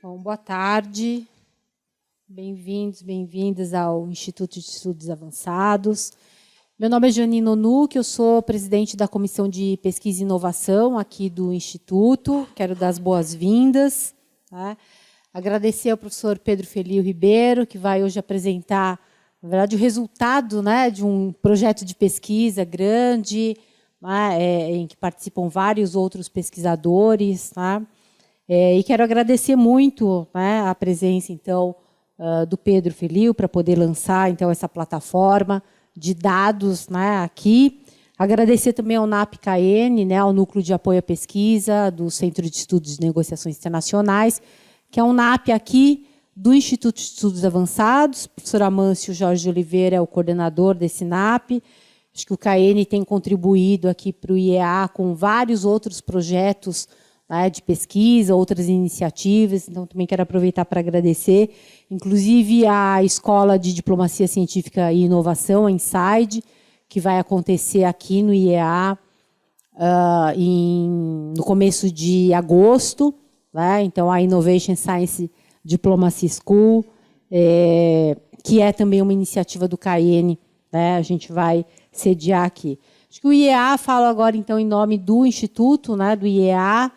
Bom, boa tarde, bem-vindos, bem-vindas ao Instituto de Estudos Avançados. Meu nome é Janine Onuck, eu sou presidente da Comissão de Pesquisa e Inovação aqui do Instituto, quero dar as boas-vindas. Tá? Agradecer ao professor Pedro Felio Ribeiro, que vai hoje apresentar, na verdade, o resultado, né, de um projeto de pesquisa grande, né, em que participam vários outros pesquisadores, tá? E quero agradecer muito, né, a presença, então, do Pedro Felio para poder lançar, então, essa plataforma de dados, né, aqui. Agradecer também ao NAPCAN, né, ao Núcleo de Apoio à Pesquisa do Centro de Estudos de Negociações Internacionais, que é um NAP aqui do Instituto de Estudos Avançados. O professor Amâncio Jorge de Oliveira é o coordenador desse NAP. Acho que o CAN tem contribuído aqui para o IEA com vários outros projetos, né, de pesquisa, outras iniciativas, então também quero aproveitar para agradecer, inclusive a Escola de Diplomacia Científica e Inovação, a INSIDE, que vai acontecer aqui no IEA no começo de agosto, né, então a Innovation Science Diplomacy School, que é também uma iniciativa do CAN, né, a gente vai sediar aqui. Acho que o IEA, fala agora então em nome do Instituto, né, do IEA.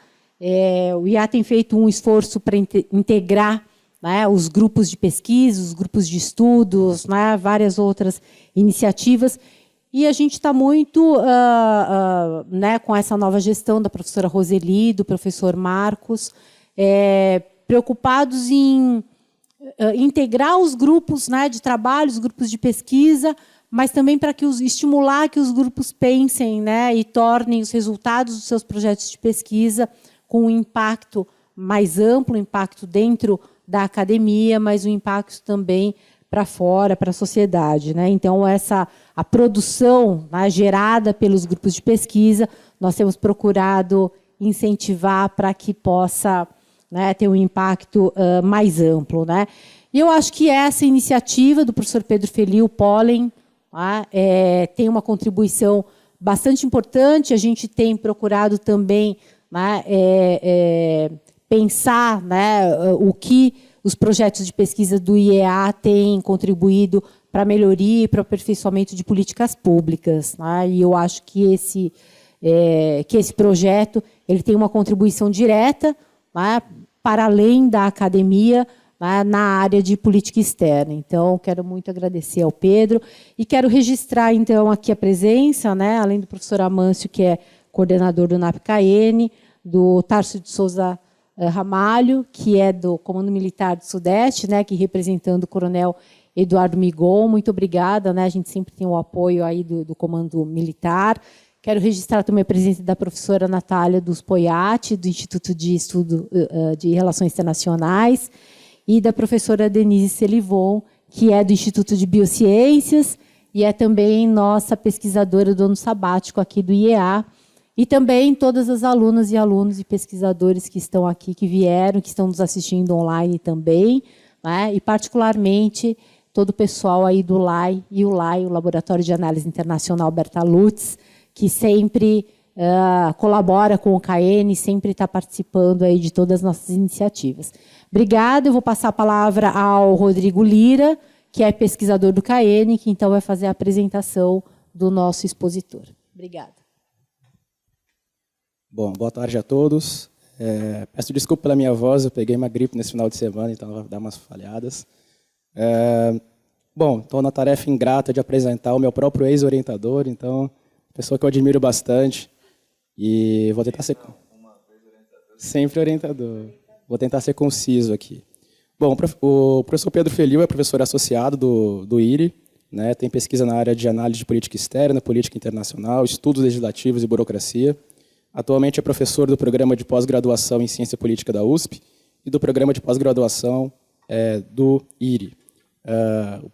O IEA tem feito um esforço para integrar, né, os grupos de pesquisa, os grupos de estudos, né, várias outras iniciativas. E a gente está muito né, com essa nova gestão da professora Roseli, do professor Marcos, preocupados em integrar os grupos, né, de trabalho, os grupos de pesquisa, mas também para estimular que os grupos pensem, né, e tornem os resultados dos seus projetos de pesquisa com um impacto mais amplo, um impacto dentro da academia, mas um impacto também para fora, para a sociedade, né? Então, a produção, né, gerada pelos grupos de pesquisa, nós temos procurado incentivar para que possa, né, ter um impacto mais amplo, né? E eu acho que essa iniciativa do professor Pedro Felio, o Pólen, tem uma contribuição bastante importante. A gente tem procurado também, né, pensar, né, o que os projetos de pesquisa do IEA têm contribuído para a melhoria e para o aperfeiçoamento de políticas públicas, né? E eu acho que esse projeto ele tem uma contribuição direta, né, para além da academia, né, na área de política externa. Então, quero muito agradecer ao Pedro e quero registrar, então, aqui a presença, né, além do professor Amâncio, que é coordenador do NAPCAN, do Tarso de Souza Ramalho, que é do Comando Militar do Sudeste, né, que representando o coronel Eduardo Migon. Muito obrigada, né, a gente sempre tem o apoio aí do Comando Militar. Quero registrar também a presença da professora Natália dos Poiati, do Instituto de Estudo de Relações Internacionais, e da professora Denise Selivon, que é do Instituto de Biociências, e é também nossa pesquisadora do ano sabático aqui do IEA, e também todas as alunas e alunos e pesquisadores que estão aqui, que vieram, que estão nos assistindo online também, né? E particularmente todo o pessoal aí do LAI e o LAI, o Laboratório de Análise Internacional Berta Lutz, que sempre colabora com o CAN, sempre está participando aí de todas as nossas iniciativas. Obrigada, eu vou passar a palavra ao Rodrigo Lira, que é pesquisador do CAN, que então vai fazer a apresentação do nosso expositor. Obrigada. Bom, boa tarde a todos. Peço desculpa pela minha voz, eu peguei uma gripe nesse final de semana, então vai dar umas falhadas. Bom, estou na tarefa ingrata de apresentar o meu próprio ex-orientador, então, pessoa que eu admiro bastante, e vou tentar ser... Sempre orientador. Vou tentar ser conciso aqui. Bom, o professor Pedro Felio é professor associado do IRI, né, tem pesquisa na área de análise de política externa, política internacional, estudos legislativos e burocracia. Atualmente é professor do programa de pós-graduação em Ciência Política da USP e do programa de pós-graduação do IRI.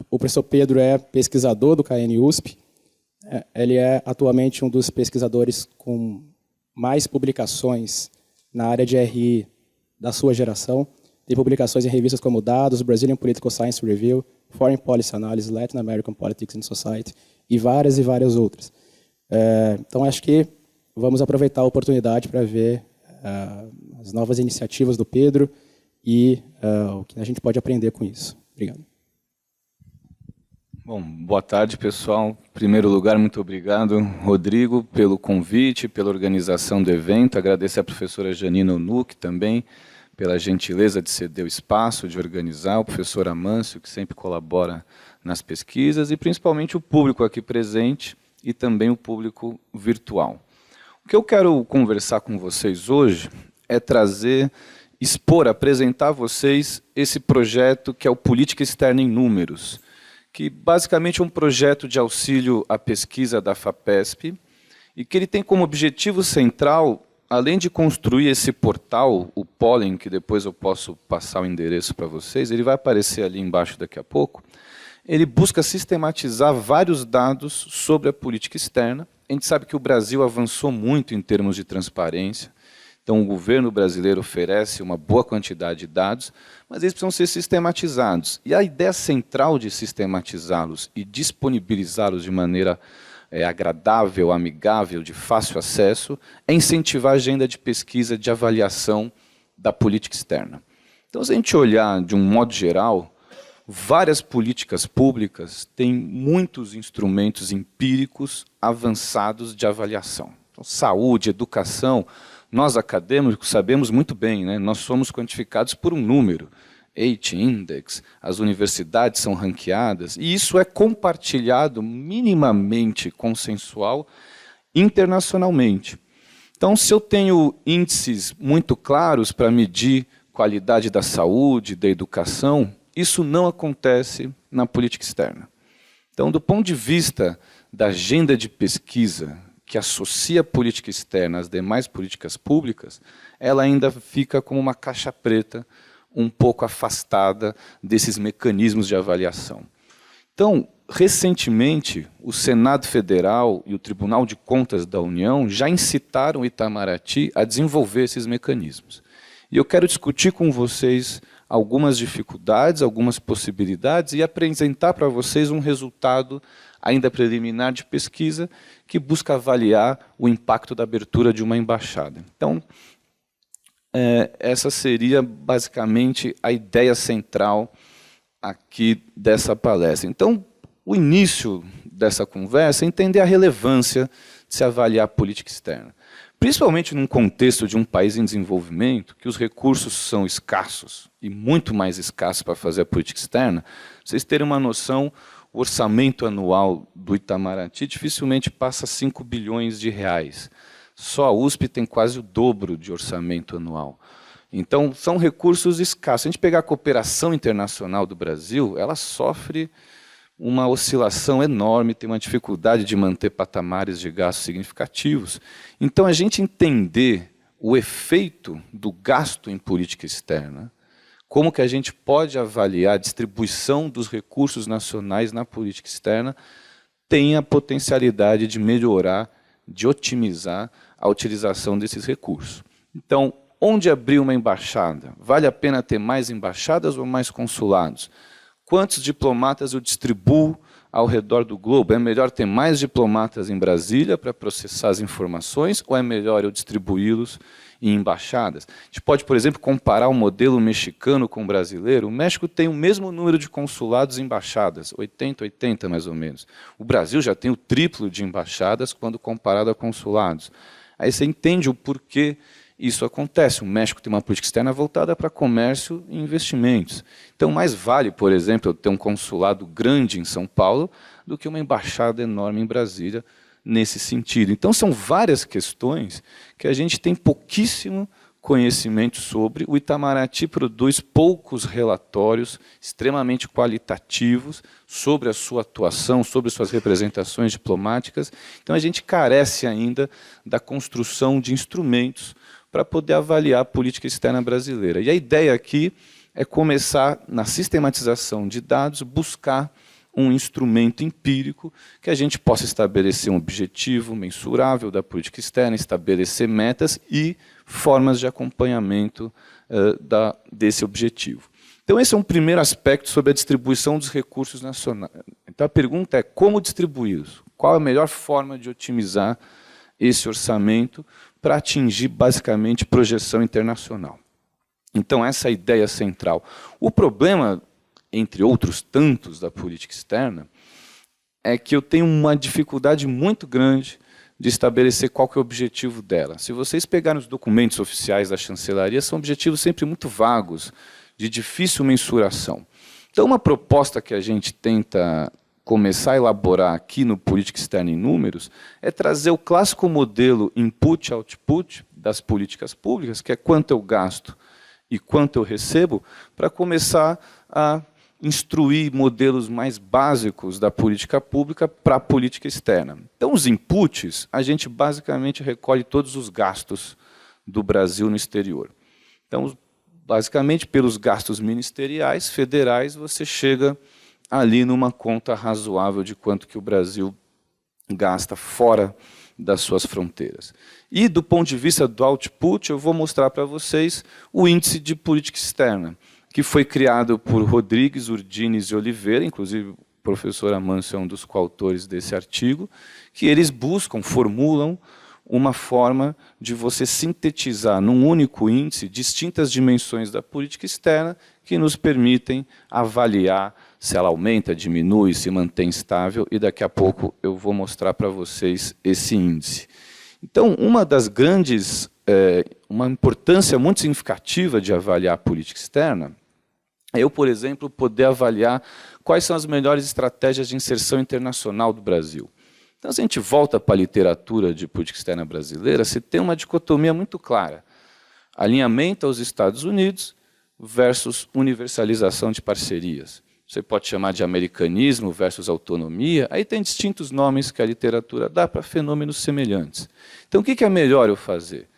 O professor Pedro é pesquisador do CAN-USP. Ele é atualmente um dos pesquisadores com mais publicações na área de RI da sua geração. Tem publicações em revistas como Dados, Brazilian Political Science Review, Foreign Policy Analysis, Latin American Politics and Society e várias outras. Então, acho que vamos aproveitar a oportunidade para ver as novas iniciativas do Pedro e o que a gente pode aprender com isso. Obrigado. Bom, boa tarde, pessoal. Em primeiro lugar, muito obrigado, Rodrigo, pelo convite, pela organização do evento. Agradeço à professora Janina Onuck também, pela gentileza de ceder o espaço, de organizar, o professor Amâncio, que sempre colabora nas pesquisas, e principalmente o público aqui presente e também o público virtual. O que eu quero conversar com vocês hoje é trazer, expor, apresentar a vocês esse projeto que é o Política Externa em Números, que basicamente é um projeto de auxílio à pesquisa da FAPESP, e que ele tem como objetivo central, além de construir esse portal, o Pollen, que depois eu posso passar o endereço para vocês, ele vai aparecer ali embaixo daqui a pouco, ele busca sistematizar vários dados sobre a política externa. A gente sabe que o Brasil avançou muito em termos de transparência, então o governo brasileiro oferece uma boa quantidade de dados, mas eles precisam ser sistematizados. E a ideia central de sistematizá-los e disponibilizá-los de maneira agradável, amigável, de fácil acesso, é incentivar a agenda de pesquisa, de avaliação da política externa. Então, se a gente olhar de um modo geral, várias políticas públicas têm muitos instrumentos empíricos avançados de avaliação. Então, saúde, educação, nós acadêmicos sabemos muito bem, né? Nós somos quantificados por um número, H Index, as universidades são ranqueadas, e isso é compartilhado, minimamente consensual, internacionalmente. Então, se eu tenho índices muito claros para medir qualidade da saúde, da educação, isso não acontece na política externa. Então, do ponto de vista da agenda de pesquisa, que associa a política externa às demais políticas públicas, ela ainda fica como uma caixa preta, um pouco afastada desses mecanismos de avaliação. Então, recentemente, o Senado Federal e o Tribunal de Contas da União já incitaram o Itamaraty a desenvolver esses mecanismos. E eu quero discutir com vocês algumas dificuldades, algumas possibilidades e apresentar para vocês um resultado ainda preliminar de pesquisa que busca avaliar o impacto da abertura de uma embaixada. Então, essa seria basicamente a ideia central aqui dessa palestra. Então, o início dessa conversa é entender a relevância de se avaliar a política externa. Principalmente num contexto de um país em desenvolvimento, que os recursos são escassos, e muito mais escassos para fazer a política externa, vocês terem uma noção, o orçamento anual do Itamaraty dificilmente passa 5 bilhões de reais. Só a USP tem quase o dobro de orçamento anual. Então, são recursos escassos. Se a gente pegar a cooperação internacional do Brasil, ela sofre uma oscilação enorme, tem uma dificuldade de manter patamares de gastos significativos. Então, a gente entender o efeito do gasto em política externa, como que a gente pode avaliar a distribuição dos recursos nacionais na política externa, tem a potencialidade de melhorar, de otimizar a utilização desses recursos. Então, onde abrir uma embaixada? Vale a pena ter mais embaixadas ou mais consulados? Quantos diplomatas eu distribuo ao redor do globo? É melhor ter mais diplomatas em Brasília para processar as informações ou é melhor eu distribuí-los em embaixadas? A gente pode, por exemplo, comparar o modelo mexicano com o brasileiro. O México tem o mesmo número de consulados e embaixadas, 80 mais ou menos. O Brasil já tem o triplo de embaixadas quando comparado a consulados. Aí você entende o porquê isso acontece. O México tem uma política externa voltada para comércio e investimentos. Então, mais vale, por exemplo, eu ter um consulado grande em São Paulo do que uma embaixada enorme em Brasília, nesse sentido. Então, são várias questões que a gente tem pouquíssimo conhecimento sobre. O Itamaraty produz poucos relatórios extremamente qualitativos sobre a sua atuação, sobre suas representações diplomáticas. Então, a gente carece ainda da construção de instrumentos para poder avaliar a política externa brasileira. E a ideia aqui é começar, na sistematização de dados, buscar um instrumento empírico que a gente possa estabelecer um objetivo mensurável da política externa, estabelecer metas e formas de acompanhamento desse objetivo. Então, esse é um primeiro aspecto sobre a distribuição dos recursos nacionais. Então, a pergunta é como distribuí-los? Qual a melhor forma de otimizar esse orçamento para atingir, basicamente, projeção internacional? Então, essa é a ideia central. O problema, entre outros tantos da política externa, é que eu tenho uma dificuldade muito grande de estabelecer qual que é o objetivo dela. Se vocês pegarem os documentos oficiais da chancelaria, são objetivos sempre muito vagos, de difícil mensuração. Então, uma proposta que a gente tenta começar a elaborar aqui no Política Externa em Números é trazer o clássico modelo input-output das políticas públicas, que é quanto eu gasto e quanto eu recebo, para começar a instruir modelos mais básicos da política pública para a política externa. Então, os inputs, a gente basicamente recolhe todos os gastos do Brasil no exterior. Então, basicamente, pelos gastos ministeriais, federais, você chega ali numa conta razoável de quanto que o Brasil gasta fora das suas fronteiras. E, do ponto de vista do output, eu vou mostrar para vocês o índice de política externa, que foi criado por Rodrigues, Urdines e Oliveira, inclusive o professor Amâncio é um dos coautores desse artigo, que eles buscam, formulam uma forma de você sintetizar num único índice distintas dimensões da política externa que nos permitem avaliar se ela aumenta, diminui, se mantém estável, e daqui a pouco eu vou mostrar para vocês esse índice. Então, uma das grandes, uma importância muito significativa de avaliar a política externa é eu, por exemplo, poder avaliar quais são as melhores estratégias de inserção internacional do Brasil. Então, se a gente volta para a literatura de política externa brasileira, você tem uma dicotomia muito clara. Alinhamento aos Estados Unidos versus universalização de parcerias. Você pode chamar de americanismo versus autonomia. Aí tem distintos nomes que a literatura dá para fenômenos semelhantes. Então, o que é melhor eu fazer?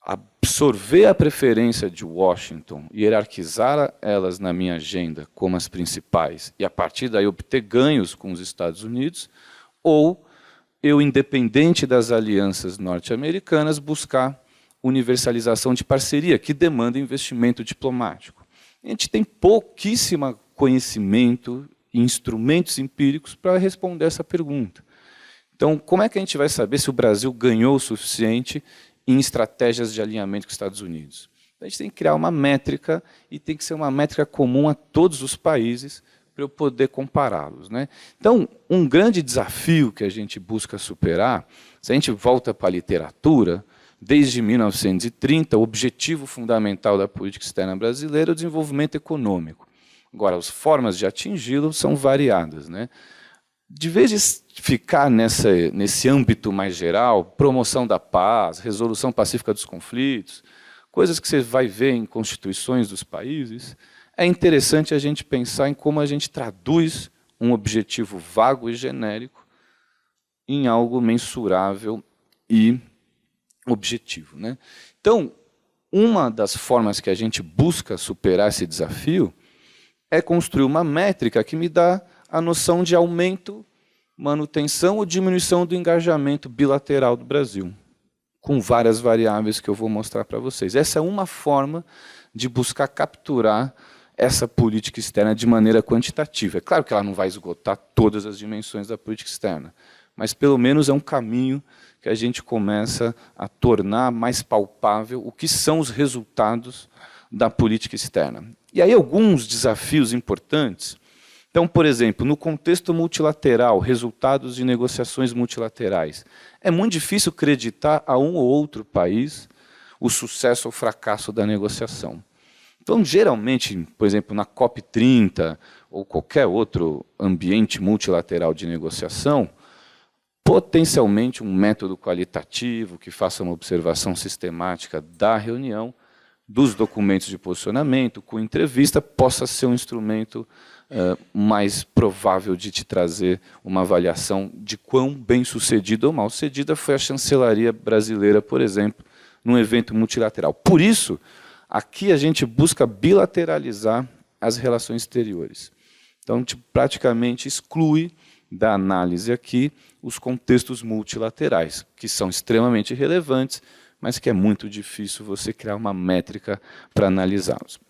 Absorver a preferência de Washington e hierarquizar elas na minha agenda como as principais, e a partir daí obter ganhos com os Estados Unidos, ou eu, independente das alianças norte-americanas, buscar universalização de parceria, que demanda investimento diplomático. A gente tem pouquíssimo conhecimento e instrumentos empíricos para responder essa pergunta. Então, como é que a gente vai saber se o Brasil ganhou o suficiente em estratégias de alinhamento com os Estados Unidos? A gente tem que criar uma métrica, e tem que ser uma métrica comum a todos os países, para eu poder compará-los, né? Então, um grande desafio que a gente busca superar, se a gente volta para a literatura, desde 1930, o objetivo fundamental da política externa brasileira é o desenvolvimento econômico. Agora, as formas de atingi-lo são variadas, né? De vez de ficar nesse âmbito mais geral, promoção da paz, resolução pacífica dos conflitos, coisas que você vai ver em constituições dos países, é interessante a gente pensar em como a gente traduz um objetivo vago e genérico em algo mensurável e objetivo, né? Então, uma das formas que a gente busca superar esse desafio é construir uma métrica que me dá a noção de aumento, manutenção ou diminuição do engajamento bilateral do Brasil, com várias variáveis que eu vou mostrar para vocês. Essa é uma forma de buscar capturar essa política externa de maneira quantitativa. É claro que ela não vai esgotar todas as dimensões da política externa, mas pelo menos é um caminho que a gente começa a tornar mais palpável o que são os resultados da política externa. E aí alguns desafios importantes. Então, por exemplo, no contexto multilateral, resultados de negociações multilaterais, é muito difícil acreditar a um ou outro país o sucesso ou fracasso da negociação. Então, geralmente, por exemplo, na COP30 ou qualquer outro ambiente multilateral de negociação, potencialmente um método qualitativo que faça uma observação sistemática da reunião, dos documentos de posicionamento, com entrevista, possa ser um instrumento mais provável de te trazer uma avaliação de quão bem-sucedida ou mal-sucedida foi a chancelaria brasileira, por exemplo, num evento multilateral. Por isso, aqui a gente busca bilateralizar as relações exteriores. Então, a gente praticamente exclui da análise aqui os contextos multilaterais, que são extremamente relevantes, mas que é muito difícil você criar uma métrica para analisá-los.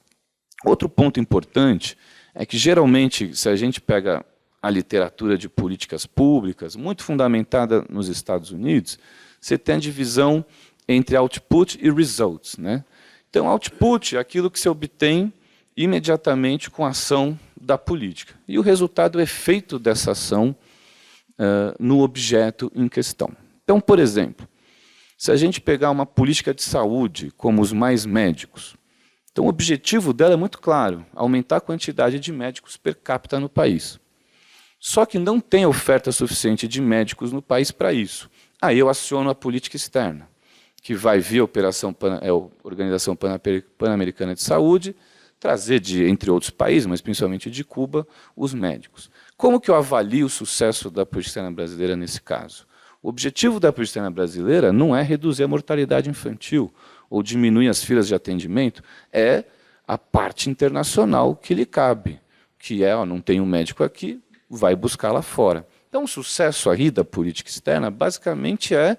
Outro ponto importante é que, geralmente, se a gente pega a literatura de políticas públicas, muito fundamentada nos Estados Unidos, você tem a divisão entre output e results, né? Então, output é aquilo que se obtém imediatamente com a ação da política. E o resultado é o efeito dessa ação no objeto em questão. Então, por exemplo, se a gente pegar uma política de saúde, como os mais médicos, então o objetivo dela é muito claro, aumentar a quantidade de médicos per capita no país. Só que não tem oferta suficiente de médicos no país para isso. Aí eu aciono a política externa, que vai via Organização Pan-Americana de Saúde, trazer, entre outros países, mas principalmente de Cuba, os médicos. Como que eu avalio o sucesso da política externa brasileira nesse caso? O objetivo da política externa brasileira não é reduzir a mortalidade infantil ou diminuir as filas de atendimento, é a parte internacional que lhe cabe, que é, não tem um médico aqui, vai buscar lá fora. Então, o sucesso aí da política externa, basicamente, é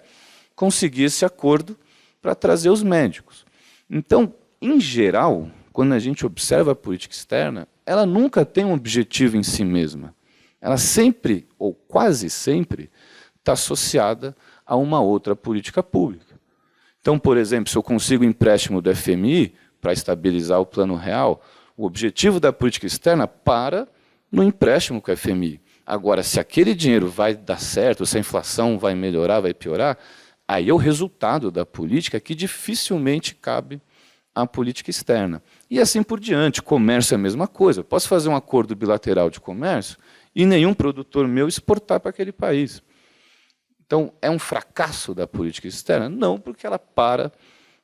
conseguir esse acordo para trazer os médicos. Então, em geral, quando a gente observa a política externa, ela nunca tem um objetivo em si mesma. Ela sempre, ou quase sempre, está associada a uma outra política pública. Então, por exemplo, se eu consigo um empréstimo do FMI para estabilizar o plano real, o objetivo da política externa para no empréstimo com o FMI. Agora, se aquele dinheiro vai dar certo, se a inflação vai melhorar, vai piorar, aí é o resultado da política que dificilmente cabe à política externa. E assim por diante, comércio é a mesma coisa. Eu posso fazer um acordo bilateral de comércio e nenhum produtor meu exportar para aquele país. Então, é um fracasso da política externa? Não, porque ela para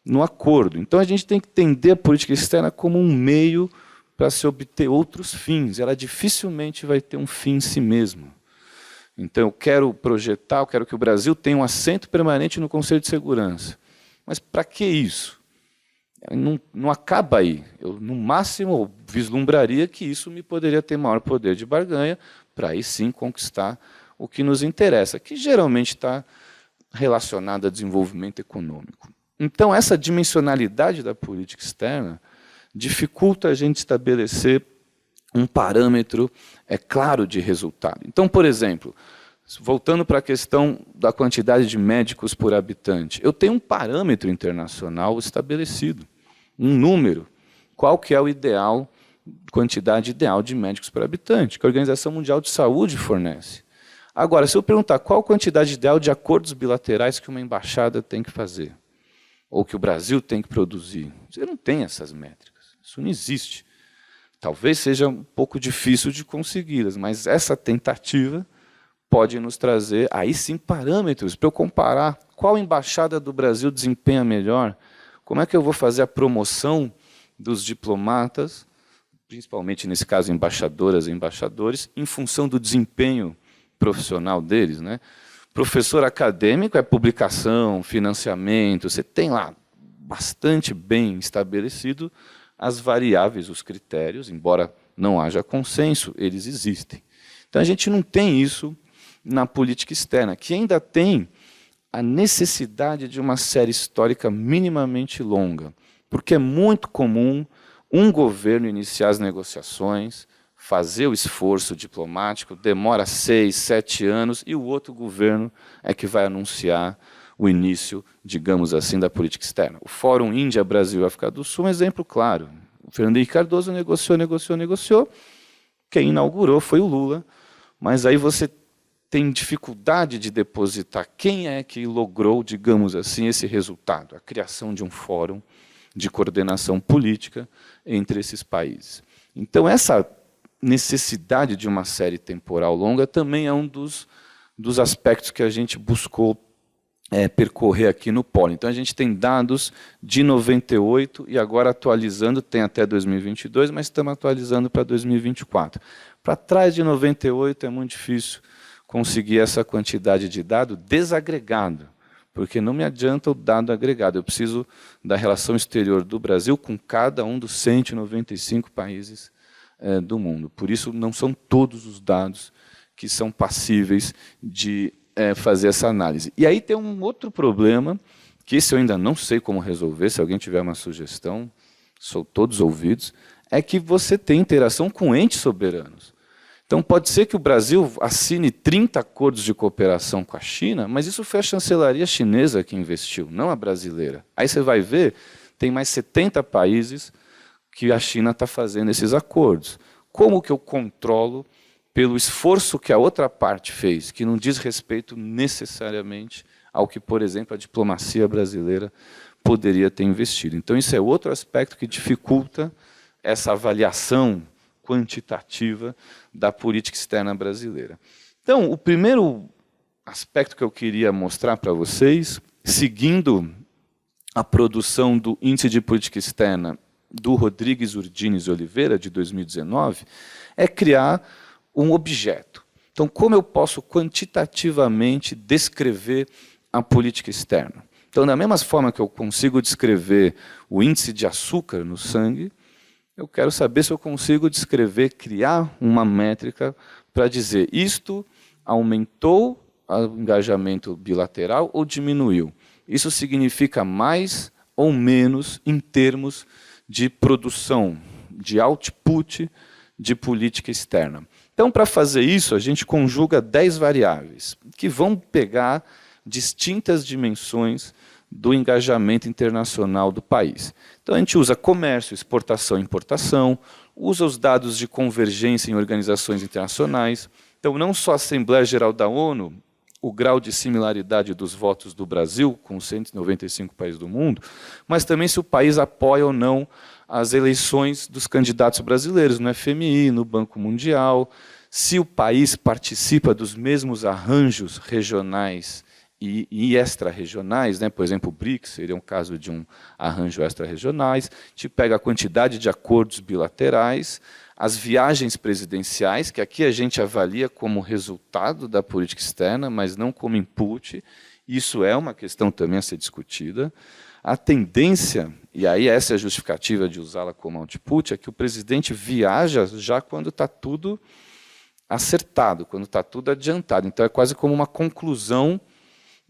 no acordo. Então, a gente tem que entender a política externa como um meio para se obter outros fins. Ela dificilmente vai ter um fim em si mesma. Então, eu quero projetar, eu quero que o Brasil tenha um assento permanente no Conselho de Segurança. Mas para que isso? Não acaba aí. Eu, no máximo, vislumbraria que isso me poderia ter maior poder de barganha para aí sim conquistar o que nos interessa, que geralmente está relacionado a desenvolvimento econômico. Então, essa dimensionalidade da política externa dificulta a gente estabelecer um parâmetro claro de resultado. Então, por exemplo, voltando para a questão da quantidade de médicos por habitante, eu tenho um parâmetro internacional estabelecido, um número, qual que é o ideal, quantidade ideal de médicos por habitante, que a Organização Mundial de Saúde fornece. Agora, se eu perguntar qual a quantidade ideal de acordos bilaterais que uma embaixada tem que fazer, ou que o Brasil tem que produzir, você não tem essas métricas, isso não existe. Talvez seja um pouco difícil de consegui-las, mas essa tentativa pode nos trazer, aí sim, parâmetros para eu comparar qual embaixada do Brasil desempenha melhor, como é que eu vou fazer a promoção dos diplomatas, principalmente, nesse caso, embaixadoras e embaixadores, em função do desempenho profissional deles, né? Professor acadêmico é publicação, financiamento, você tem lá bastante bem estabelecido as variáveis, os critérios, embora não haja consenso, eles existem. Então, a gente não tem isso na política externa, que ainda tem a necessidade de uma série histórica minimamente longa, porque é muito comum um governo iniciar as negociações, fazer o esforço diplomático, demora 6, 7 anos, e o outro governo é que vai anunciar o início, digamos assim, da política externa. O Fórum Índia, Brasil e África do Sul é um exemplo claro. O Fernando Henrique Cardoso negociou. Quem inaugurou foi o Lula, mas aí você tem dificuldade de depositar quem é que logrou, digamos assim, esse resultado, a criação de um fórum de coordenação política entre esses países. Então, essa necessidade de uma série temporal longa também é um dos aspectos que a gente buscou percorrer aqui no Polo. Então, a gente tem dados de 98 e agora atualizando, tem até 2022, mas estamos atualizando para 2024. Para trás de 98 é muito difícil conseguir essa quantidade de dado desagregado, porque não me adianta o dado agregado, eu preciso da relação exterior do Brasil com cada um dos 195 países do mundo. Por isso, não são todos os dados que são passíveis de fazer essa análise. E aí tem um outro problema, que esse eu ainda não sei como resolver, se alguém tiver uma sugestão, sou todos ouvidos, é que você tem interação com entes soberanos. Então, pode ser que o Brasil assine 30 acordos de cooperação com a China, mas isso foi a chancelaria chinesa que investiu, não a brasileira. Aí você vai ver, tem mais 70 países que a China está fazendo esses acordos. Como que eu controlo pelo esforço que a outra parte fez, que não diz respeito necessariamente ao que, por exemplo, a diplomacia brasileira poderia ter investido? Então, isso é outro aspecto que dificulta essa avaliação quantitativa da política externa brasileira. Então, o primeiro aspecto que eu queria mostrar para vocês, seguindo a produção do Índice de Política Externa do Rodrigues Urdines Oliveira, de 2019, é criar um objeto. Então, como eu posso quantitativamente descrever a política externa? Então, da mesma forma que eu consigo descrever o índice de açúcar no sangue, eu quero saber se eu consigo descrever, criar uma métrica para dizer isto aumentou o engajamento bilateral ou diminuiu. Isso significa mais ou menos em termos de produção, de output de política externa. Então, para fazer isso, a gente conjuga 10 variáveis, que vão pegar distintas dimensões do engajamento internacional do país. Então, a gente usa comércio, exportação e importação, usa os dados de convergência em organizações internacionais. Então, não só a Assembleia Geral da ONU, o grau de similaridade dos votos do Brasil, com 195 países do mundo, mas também se o país apoia ou não as eleições dos candidatos brasileiros no FMI, no Banco Mundial, se o país participa dos mesmos arranjos regionais e extra-regionais, né? Por exemplo, o BRICS seria um caso de um arranjo extra-regionais, a gente pega a quantidade de acordos bilaterais, as viagens presidenciais, que aqui a gente avalia como resultado da política externa, mas não como input, isso é uma questão também a ser discutida. A tendência, e aí essa é a justificativa de usá-la como output, é que o presidente viaja já quando está tudo acertado, quando está tudo adiantado. Então, é quase como uma conclusão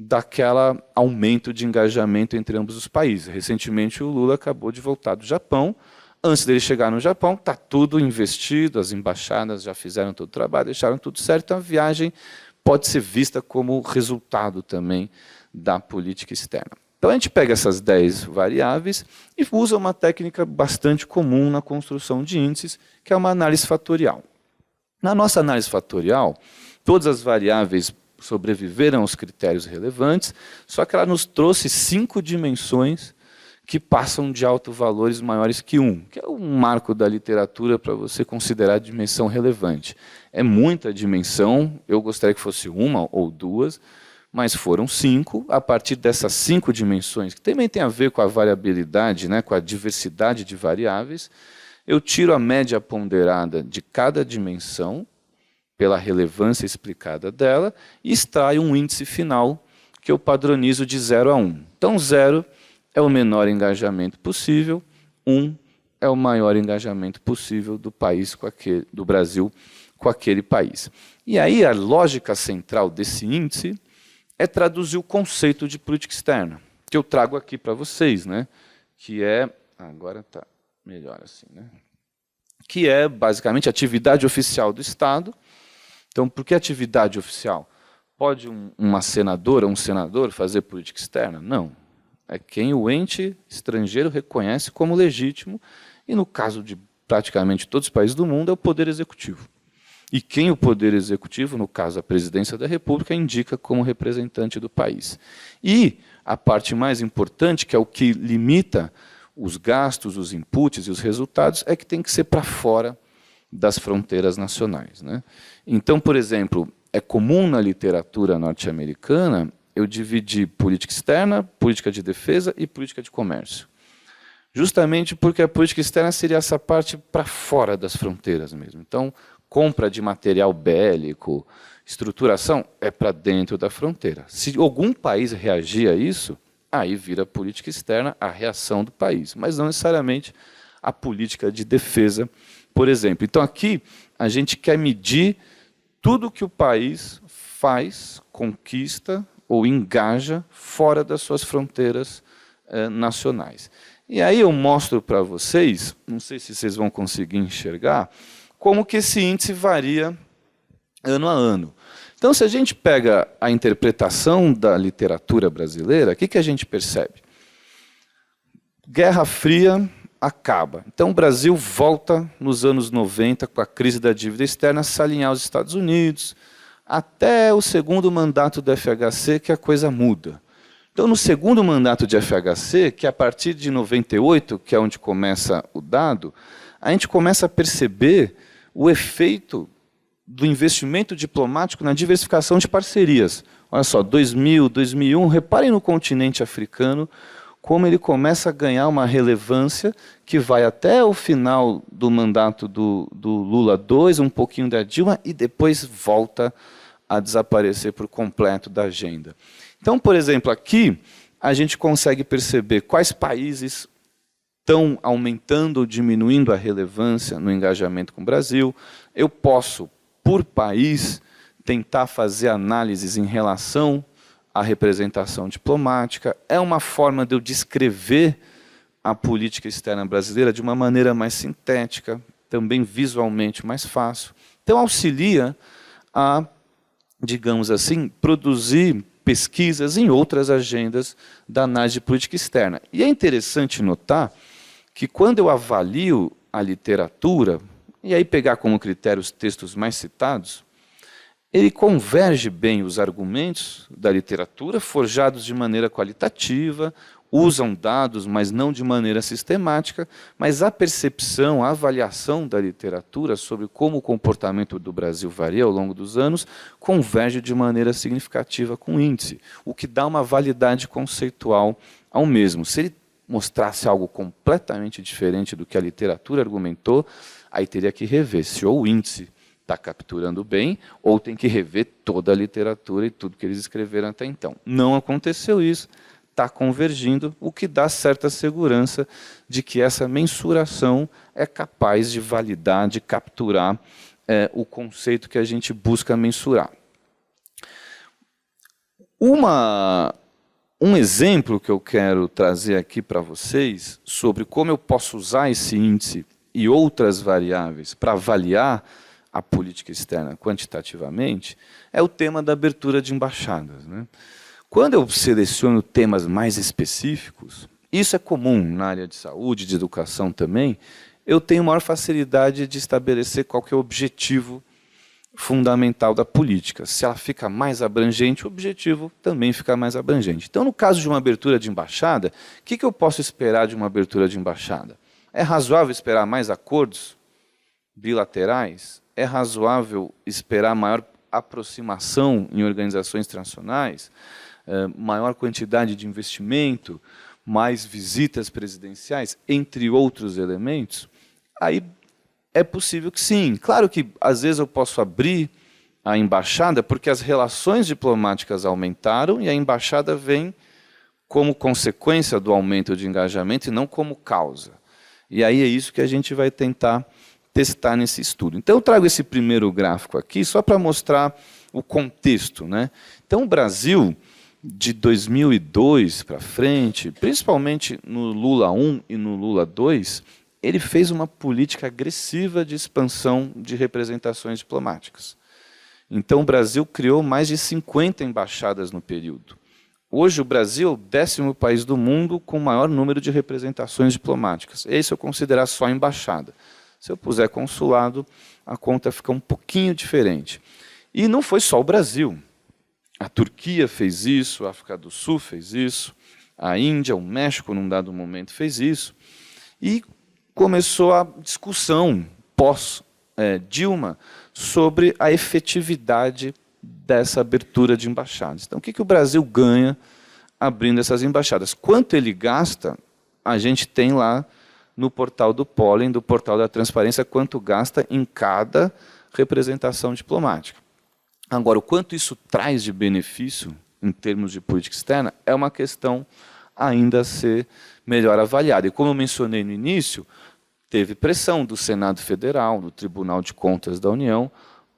daquele aumento de engajamento entre ambos os países. Recentemente, o Lula acabou de voltar do Japão. Antes dele chegar no Japão, está tudo investido, as embaixadas já fizeram todo o trabalho, deixaram tudo certo, então a viagem pode ser vista como resultado também da política externa. Então, a gente pega essas 10 variáveis e usa uma técnica bastante comum na construção de índices, que é uma análise fatorial. Na nossa análise fatorial, todas as variáveis sobreviveram aos critérios relevantes, só que ela nos trouxe 5 dimensões que passam de autovalores maiores que 1, que é um marco da literatura para você considerar a dimensão relevante. É muita dimensão, eu gostaria que fosse 1 ou 2, mas foram 5. A partir dessas 5 dimensões, que também tem a ver com a variabilidade, né, com a diversidade de variáveis, eu tiro a média ponderada de cada dimensão, pela relevância explicada dela, e extraio um índice final que eu padronizo de 0 a 1. Então, 0 é o menor engajamento possível, 1 é o maior engajamento possível do país do Brasil com aquele país. E aí a lógica central desse índice é traduzir o conceito de política externa, que eu trago aqui para vocês, né? Que é, agora está melhor assim, né? Que é basicamente a atividade oficial do Estado. Então, por que atividade oficial? Pode uma senadora ou um senador fazer política externa? Não. É quem o ente estrangeiro reconhece como legítimo, e no caso de praticamente todos os países do mundo, é o Poder Executivo. E quem o Poder Executivo, no caso a Presidência da República, indica como representante do país. E a parte mais importante, que é o que limita os gastos, os inputs e os resultados, é que tem que ser para fora das fronteiras nacionais, né? Então, por exemplo, é comum na literatura norte-americana eu dividir política externa, política de defesa e política de comércio. Justamente porque a política externa seria essa parte para fora das fronteiras mesmo. Então, compra de material bélico, estruturação, é para dentro da fronteira. Se algum país reagir a isso, aí vira política externa a reação do país, mas não necessariamente a política de defesa, por exemplo. Então, aqui, a gente quer medir tudo que o país faz, conquista ou engaja fora das suas fronteiras nacionais. E aí eu mostro para vocês, não sei se vocês vão conseguir enxergar, como que esse índice varia ano a ano. Então, se a gente pega a interpretação da literatura brasileira, o que a gente percebe? Guerra Fria acaba. Então, o Brasil volta, nos anos 90, com a crise da dívida externa, a se alinhar aos Estados Unidos, até o segundo mandato do FHC, que a coisa muda. Então, no segundo mandato de FHC, que é a partir de 98, que é onde começa o dado, a gente começa a perceber o efeito do investimento diplomático na diversificação de parcerias. Olha só, 2000, 2001, reparem no continente africano, como ele começa a ganhar uma relevância que vai até o final do mandato do Lula II, um pouquinho da Dilma, e depois volta a desaparecer por completo da agenda. Então, por exemplo, aqui a gente consegue perceber quais países estão aumentando ou diminuindo a relevância no engajamento com o Brasil. Eu posso, por país, tentar fazer análises em relação à representação diplomática. É uma forma de eu descrever a política externa brasileira de uma maneira mais sintética, também visualmente mais fácil. Então, auxilia a, digamos assim, produzir pesquisas em outras agendas da análise de política externa. E é interessante notar que, quando eu avalio a literatura, e aí pegar como critério os textos mais citados, ele converge bem os argumentos da literatura, forjados de maneira qualitativa, usam dados, mas não de maneira sistemática, mas a percepção, a avaliação da literatura sobre como o comportamento do Brasil varia ao longo dos anos, converge de maneira significativa com o índice, o que dá uma validade conceitual ao mesmo. Se ele mostrasse algo completamente diferente do que a literatura argumentou, aí teria que rever se ou o índice está capturando bem, ou tem que rever toda a literatura e tudo que eles escreveram até então. Não aconteceu isso, está convergindo, o que dá certa segurança de que essa mensuração é capaz de validar, de capturar o conceito que a gente busca mensurar. Um exemplo que eu quero trazer aqui para vocês sobre como eu posso usar esse índice e outras variáveis para avaliar a política externa quantitativamente, é o tema da abertura de embaixadas, né? Quando eu seleciono temas mais específicos, isso é comum na área de saúde, de educação também, eu tenho maior facilidade de estabelecer qual que é o objetivo fundamental da política. Se ela fica mais abrangente, o objetivo também fica mais abrangente. Então, no caso de uma abertura de embaixada, o que eu posso esperar de uma abertura de embaixada? É razoável esperar mais acordos bilaterais? É razoável esperar maior aproximação em organizações internacionais, maior quantidade de investimento, mais visitas presidenciais, entre outros elementos? Aí é possível que sim. Claro que, às vezes, eu posso abrir a embaixada porque as relações diplomáticas aumentaram e a embaixada vem como consequência do aumento de engajamento e não como causa. E aí é isso que a gente vai tentar testar nesse estudo. Então, eu trago esse primeiro gráfico aqui só para mostrar o contexto, né? Então, o Brasil, de 2002 para frente, principalmente no Lula I e no Lula II, ele fez uma política agressiva de expansão de representações diplomáticas. Então, o Brasil criou mais de 50 embaixadas no período. Hoje, o Brasil é o 10º país do mundo com o maior número de representações diplomáticas. Esse eu considerar só embaixada. Se eu puser consulado, a conta fica um pouquinho diferente. E não foi só o Brasil. A Turquia fez isso, a África do Sul fez isso, a Índia, o México, num dado momento, fez isso. E começou a discussão pós-Dilma sobre a efetividade dessa abertura de embaixadas. Então, o que o Brasil ganha abrindo essas embaixadas? Quanto ele gasta, a gente tem lá no portal do Pólen, do portal da transparência, quanto gasta em cada representação diplomática. Agora, o quanto isso traz de benefício em termos de política externa é uma questão ainda a ser melhor avaliada. E como eu mencionei no início, teve pressão do Senado Federal, do Tribunal de Contas da União,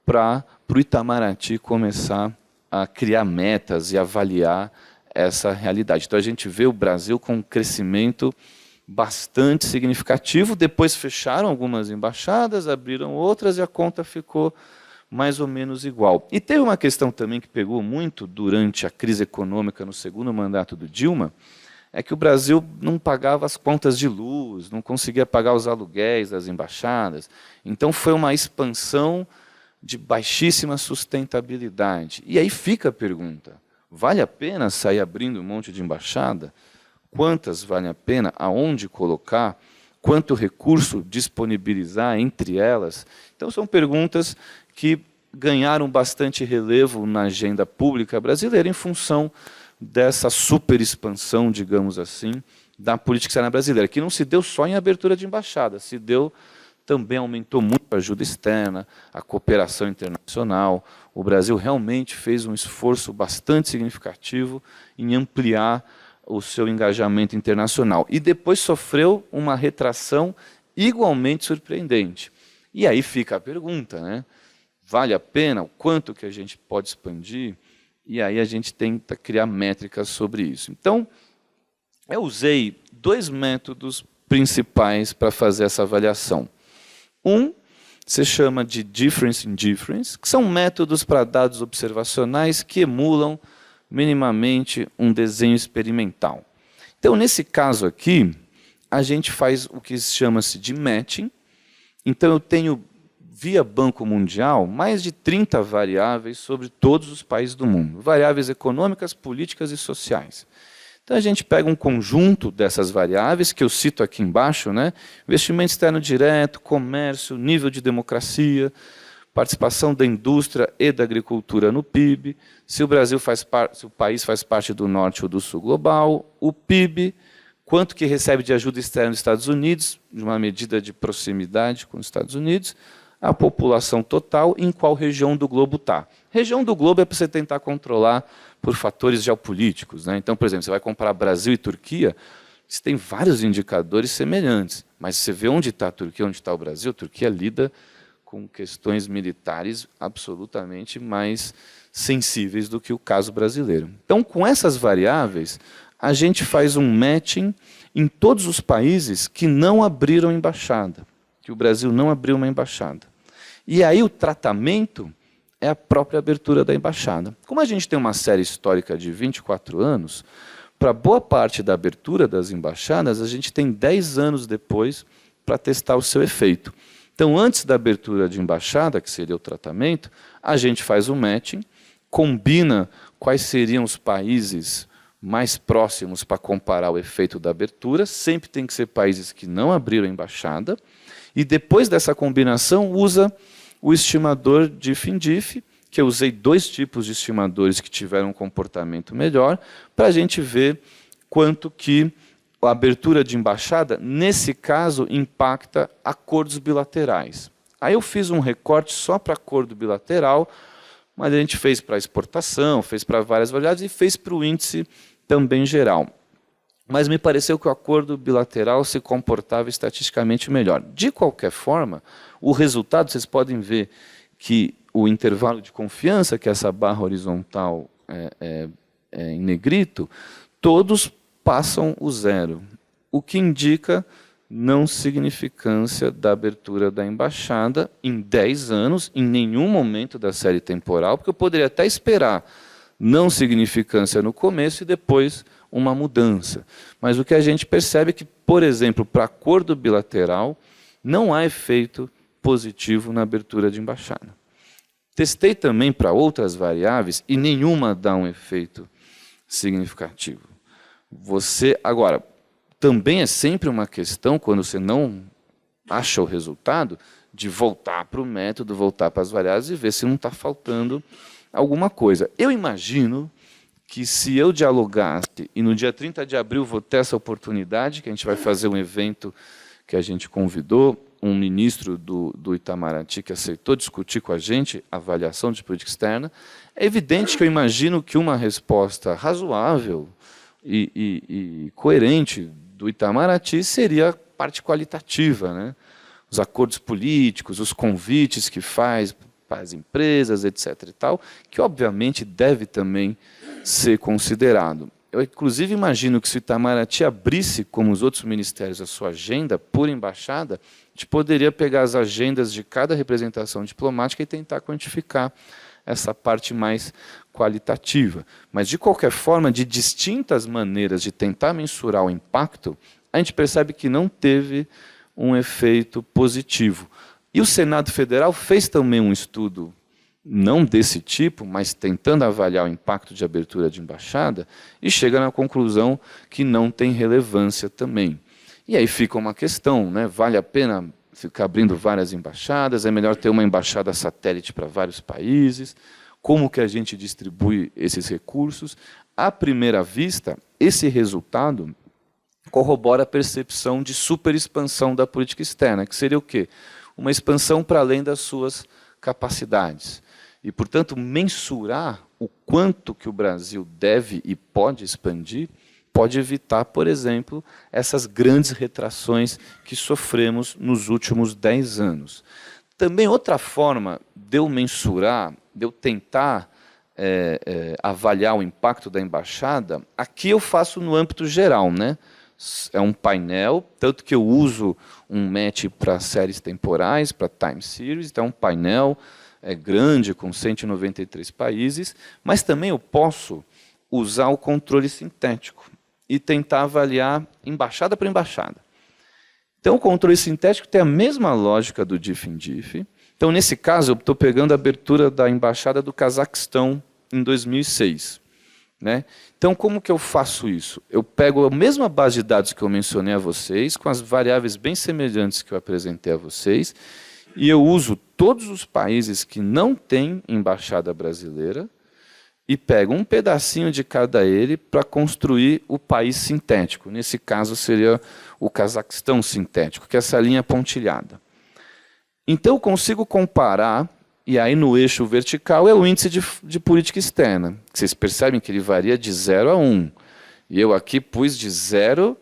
para o Itamaraty começar a criar metas e avaliar essa realidade. Então, a gente vê o Brasil com um crescimento bastante significativo. Depois fecharam algumas embaixadas, abriram outras e a conta ficou mais ou menos igual. E teve uma questão também que pegou muito durante a crise econômica no segundo mandato do Dilma, é que o Brasil não pagava as contas de luz, não conseguia pagar os aluguéis das embaixadas. Então, foi uma expansão de baixíssima sustentabilidade. E aí fica a pergunta, vale a pena sair abrindo um monte de embaixada? Quantas vale a pena? Aonde colocar? Quanto recurso disponibilizar entre elas? Então, são perguntas que ganharam bastante relevo na agenda pública brasileira em função dessa super expansão, digamos assim, da política externa brasileira, que não se deu só em abertura de embaixada, se deu também, aumentou muito a ajuda externa, a cooperação internacional. O Brasil realmente fez um esforço bastante significativo em ampliar o seu engajamento internacional. E depois sofreu uma retração igualmente surpreendente. E aí fica a pergunta, né? Vale a pena? O quanto que a gente pode expandir? E aí a gente tenta criar métricas sobre isso. Então, eu usei 2 métodos principais para fazer essa avaliação. Um se chama de Difference in Difference, que são métodos para dados observacionais que emulam minimamente um desenho experimental. Então, nesse caso aqui, a gente faz o que chama-se de matching. Então, eu tenho, via Banco Mundial, mais de 30 variáveis sobre todos os países do mundo. Variáveis econômicas, políticas e sociais. Então, a gente pega um conjunto dessas variáveis, que eu cito aqui embaixo, né? Investimento externo direto, comércio, nível de democracia, participação da indústria e da agricultura no PIB, se o Brasil se o país faz parte do norte ou do sul global, o PIB, quanto que recebe de ajuda externa dos Estados Unidos, de uma medida de proximidade com os Estados Unidos, a população total, em qual região do globo está. Região do globo é para você tentar controlar por fatores geopolíticos, né? Então, por exemplo, você vai comparar Brasil e Turquia, você tem vários indicadores semelhantes, mas você vê onde está a Turquia, onde está o Brasil, a Turquia lida com questões militares absolutamente mais sensíveis do que o caso brasileiro. Então, com essas variáveis, a gente faz um matching em todos os países que não abriram embaixada, que o Brasil não abriu uma embaixada. E aí o tratamento é a própria abertura da embaixada. Como a gente tem uma série histórica de 24 anos, para boa parte da abertura das embaixadas, a gente tem 10 anos depois para testar o seu efeito. Então, antes da abertura de embaixada, que seria o tratamento, a gente faz o matching, combina quais seriam os países mais próximos para comparar o efeito da abertura, sempre tem que ser países que não abriram a embaixada, e depois dessa combinação usa o estimador DIF-INDIF, que eu usei 2 tipos de estimadores que tiveram um comportamento melhor, para a gente ver quanto que a abertura de embaixada, nesse caso, impacta acordos bilaterais. Aí eu fiz um recorte só para acordo bilateral, mas a gente fez para exportação, fez para várias variáveis e fez para o índice também geral. Mas me pareceu que o acordo bilateral se comportava estatisticamente melhor. De qualquer forma, o resultado, vocês podem ver que o intervalo de confiança, que é essa barra horizontal em negrito, todos passam o 0, o que indica não significância da abertura da embaixada em 10 anos, em nenhum momento da série temporal, porque eu poderia até esperar não significância no começo e depois uma mudança. Mas o que a gente percebe é que, por exemplo, para acordo bilateral, não há efeito positivo na abertura de embaixada. Testei também para outras variáveis e nenhuma dá um efeito significativo. Agora, também é sempre uma questão, quando você não acha o resultado, de voltar para o método, voltar para as variáveis e ver se não está faltando alguma coisa. Eu imagino que se eu dialogasse, e no dia 30 de abril vou ter essa oportunidade, que a gente vai fazer um evento que a gente convidou, um ministro do Itamaraty que aceitou discutir com a gente a avaliação de política externa, é evidente que eu imagino que uma resposta razoável e coerente do Itamaraty seria a parte qualitativa, né? Os acordos políticos, os convites que faz para as empresas, etc. e tal, que obviamente deve também ser considerado. Eu, inclusive, imagino que se o Itamaraty abrisse, como os outros ministérios, a sua agenda por embaixada, a gente poderia pegar as agendas de cada representação diplomática e tentar quantificar essa parte mais qualitativa. Mas, de qualquer forma, de distintas maneiras de tentar mensurar o impacto, a gente percebe que não teve um efeito positivo. E o Senado Federal fez também um estudo, não desse tipo, mas tentando avaliar o impacto de abertura de embaixada, e chega na conclusão que não tem relevância também. E aí fica uma questão, né? Vale a pena ficar abrindo várias embaixadas? É melhor ter uma embaixada satélite para vários países? Como que a gente distribui esses recursos? À primeira vista, esse resultado corrobora a percepção de superexpansão da política externa, que seria o quê? Uma expansão para além das suas capacidades. E, portanto, mensurar o quanto que o Brasil deve e pode expandir, pode evitar, por exemplo, essas grandes retrações que sofremos nos últimos 10 anos. Também outra forma de eu mensurar, de eu tentar avaliar o impacto da embaixada, aqui eu faço no âmbito geral, né? É um painel, tanto que eu uso um match para séries temporais, para time series, então é um painel grande, com 193 países, mas também eu posso usar o controle sintético e tentar avaliar embaixada por embaixada. Então, o controle sintético tem a mesma lógica do DIF-INDIF. Então, nesse caso, eu estou pegando a abertura da embaixada do Cazaquistão em 2006. Né? Então, como que eu faço isso? Eu pego a mesma base de dados que eu mencionei a vocês, com as variáveis bem semelhantes que eu apresentei a vocês, e eu uso todos os países que não têm embaixada brasileira e pego um pedacinho de cada ele para construir o país sintético. Nesse caso, seria o Cazaquistão sintético, que é essa linha pontilhada. Então, eu consigo comparar. E aí, no eixo vertical, é o índice de política externa. Vocês percebem que ele varia de 0 a 1. E eu aqui pus de 0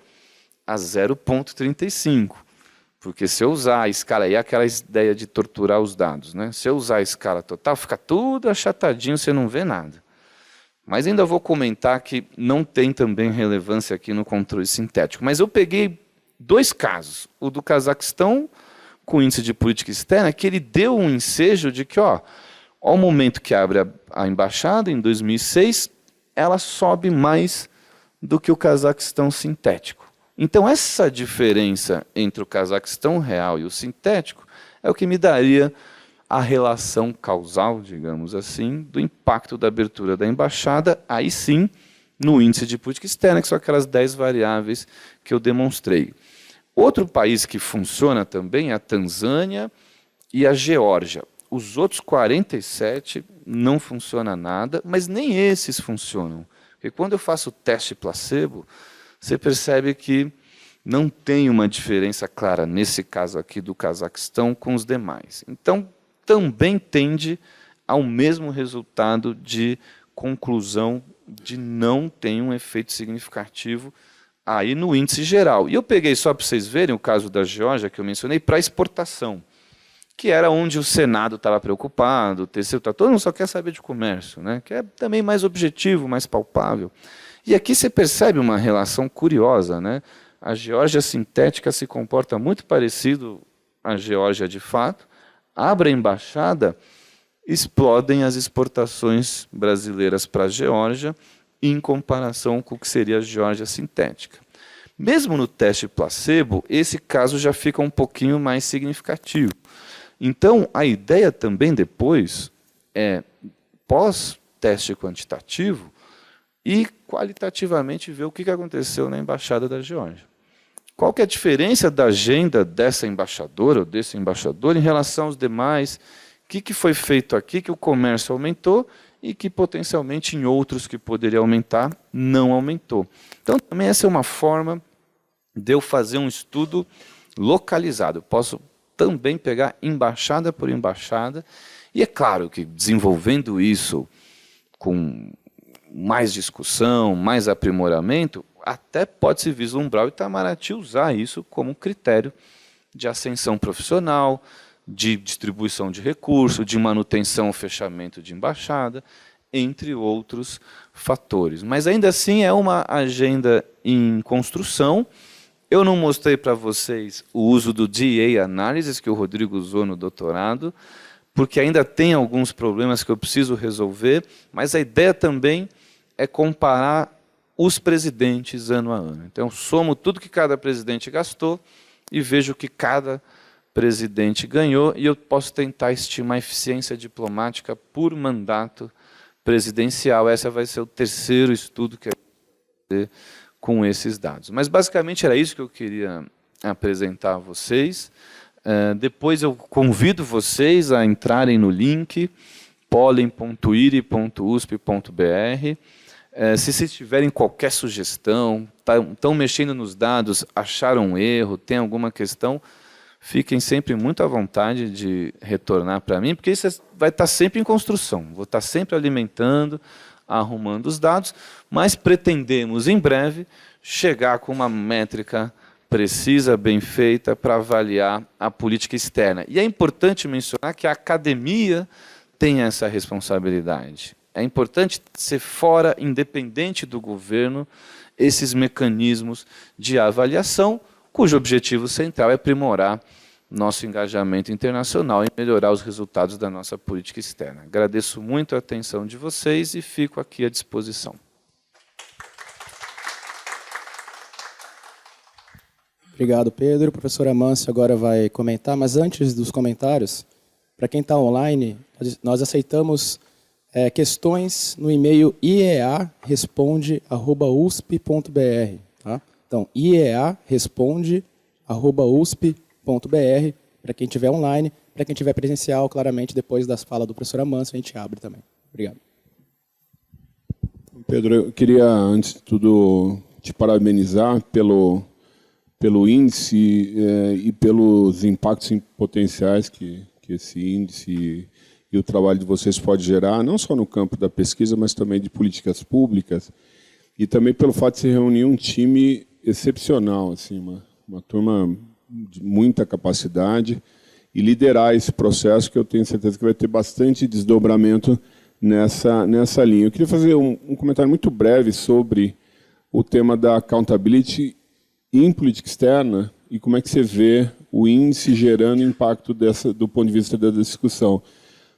a 0,35. Porque se eu usar a escala, aí é aquela ideia de torturar os dados, né? Se eu usar a escala total, fica tudo achatadinho, você não vê nada. Mas ainda vou comentar que não tem também relevância aqui no controle sintético. Mas eu peguei 2 casos. O do Cazaquistão, com o índice de política externa, que ele deu um ensejo de que, ao momento que abre a embaixada, em 2006, ela sobe mais do que o Cazaquistão sintético. Então, essa diferença entre o Cazaquistão real e o sintético é o que me daria a relação causal, digamos assim, do impacto da abertura da embaixada, aí sim, no índice de política externa, que são aquelas 10 variáveis que eu demonstrei. Outro país que funciona também é a Tanzânia e a Geórgia. Os outros 47 não funciona nada, mas nem esses funcionam. Porque quando eu faço o teste placebo, você percebe que não tem uma diferença clara, nesse caso aqui do Cazaquistão, com os demais. Então, também tende ao mesmo resultado de conclusão de não ter um efeito significativo aí no índice geral. E eu peguei, só para vocês verem, o caso da Geórgia, que eu mencionei, para exportação, que era onde o Senado estava preocupado, o TCU, todo mundo só quer saber de comércio, né? Que é também mais objetivo, mais palpável. E aqui você percebe uma relação curiosa, né? A Geórgia sintética se comporta muito parecido à Geórgia de fato, abre a embaixada, explodem as exportações brasileiras para a Geórgia, em comparação com o que seria a Geórgia sintética. Mesmo no teste placebo, esse caso já fica um pouquinho mais significativo. Então, a ideia também depois é, pós-teste quantitativo, e qualitativamente ver o que aconteceu na Embaixada da Geórgia. Qual que é a diferença da agenda dessa embaixadora ou desse embaixador em relação aos demais? O que foi feito aqui que o comércio aumentou e que potencialmente em outros que poderia aumentar, não aumentou. Então, também essa é uma forma de eu fazer um estudo localizado. Eu posso também pegar embaixada por embaixada, e é claro que desenvolvendo isso com mais discussão, mais aprimoramento, até pode-se vislumbrar o Itamaraty usar isso como critério de ascensão profissional, de distribuição de recursos, de manutenção ou fechamento de embaixada, entre outros fatores. Mas ainda assim é uma agenda em construção. Eu não mostrei para vocês o uso do DA Analysis, que o Rodrigo usou no doutorado, porque ainda tem alguns problemas que eu preciso resolver, mas a ideia também é comparar os presidentes ano a ano. Então, eu somo tudo que cada presidente gastou e vejo o que cada presidente ganhou, e eu posso tentar estimar a eficiência diplomática por mandato presidencial. Esse vai ser o terceiro estudo que eu vou fazer com esses dados. Mas, basicamente, era isso que eu queria apresentar a vocês. Depois eu convido vocês a entrarem no link pollen.iri.usp.br. Se vocês tiverem qualquer sugestão, estão mexendo nos dados, acharam um erro, tem alguma questão, fiquem sempre muito à vontade de retornar para mim, porque isso vai estar sempre em construção. Vou estar sempre alimentando, arrumando os dados, mas pretendemos, em breve, chegar com uma métrica precisa, bem feita, para avaliar a política externa. E é importante mencionar que a academia tem essa responsabilidade. É importante ser fora, independente do governo, esses mecanismos de avaliação, cujo objetivo central é aprimorar nosso engajamento internacional e melhorar os resultados da nossa política externa. Agradeço muito a atenção de vocês e fico aqui à disposição. Obrigado, Pedro. O professor Amâncio agora vai comentar, mas antes dos comentários, para quem está online, nós aceitamos questões no e-mail iearesponde@usp.br. Tá? Então, iearesponde@usp.br, para quem estiver online, para quem estiver presencial, claramente, depois das falas do professor Amâncio, a gente abre também. Obrigado. Pedro, eu queria, antes de tudo, te parabenizar pelo índice e pelos impactos potenciais que esse índice e o trabalho de vocês pode gerar, não só no campo da pesquisa, mas também de políticas públicas, e também pelo fato de se reunir um time excepcional, assim, uma turma de muita capacidade, e liderar esse processo, que eu tenho certeza que vai ter bastante desdobramento nessa linha. Eu queria fazer um comentário muito breve sobre o tema da accountability em política externa e como é que você vê o índice gerando impacto do ponto de vista da discussão.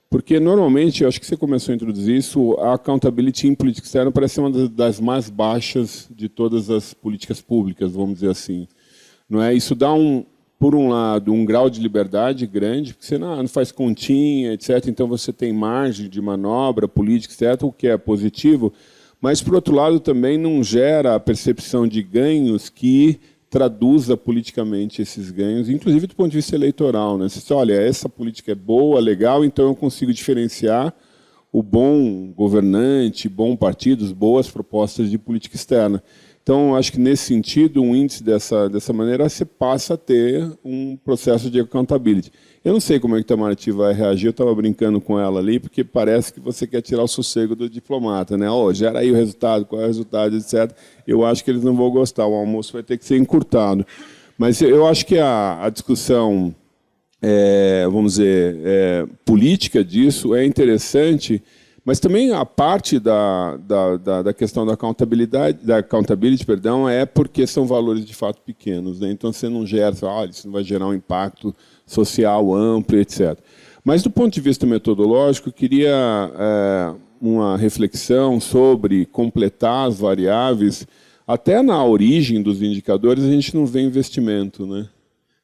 Porque, normalmente, eu acho que você começou a introduzir isso, a accountability em política externa parece ser uma das mais baixas de todas as políticas públicas, vamos dizer assim. Não é? Isso dá, por um lado, um grau de liberdade grande, porque você não faz continha, etc., então você tem margem de manobra política, etc., o que é positivo, mas, por outro lado, também não gera a percepção de ganhos que traduza politicamente esses ganhos, inclusive do ponto de vista eleitoral. Né? Você diz, olha, essa política é boa, legal, então eu consigo diferenciar o bom governante, bom partidos, boas propostas de política externa. Então, acho que, nesse sentido, um índice dessa maneira, você passa a ter um processo de accountability. Eu não sei como é que a Itamaraty vai reagir, eu estava brincando com ela ali, porque parece que você quer tirar o sossego do diplomata, né? Gera aí o resultado, qual é o resultado, etc. Eu acho que eles não vão gostar, o almoço vai ter que ser encurtado. Mas eu acho que a discussão, vamos dizer, política disso é interessante, mas também a parte da questão da accountability, perdão, é porque são valores de fato pequenos, né? Então você não gera, olha, isso não vai gerar um impacto social amplo, etc. Mas do ponto de vista metodológico, eu queria uma reflexão sobre completar as variáveis. Até na origem dos indicadores a gente não vê investimento, né?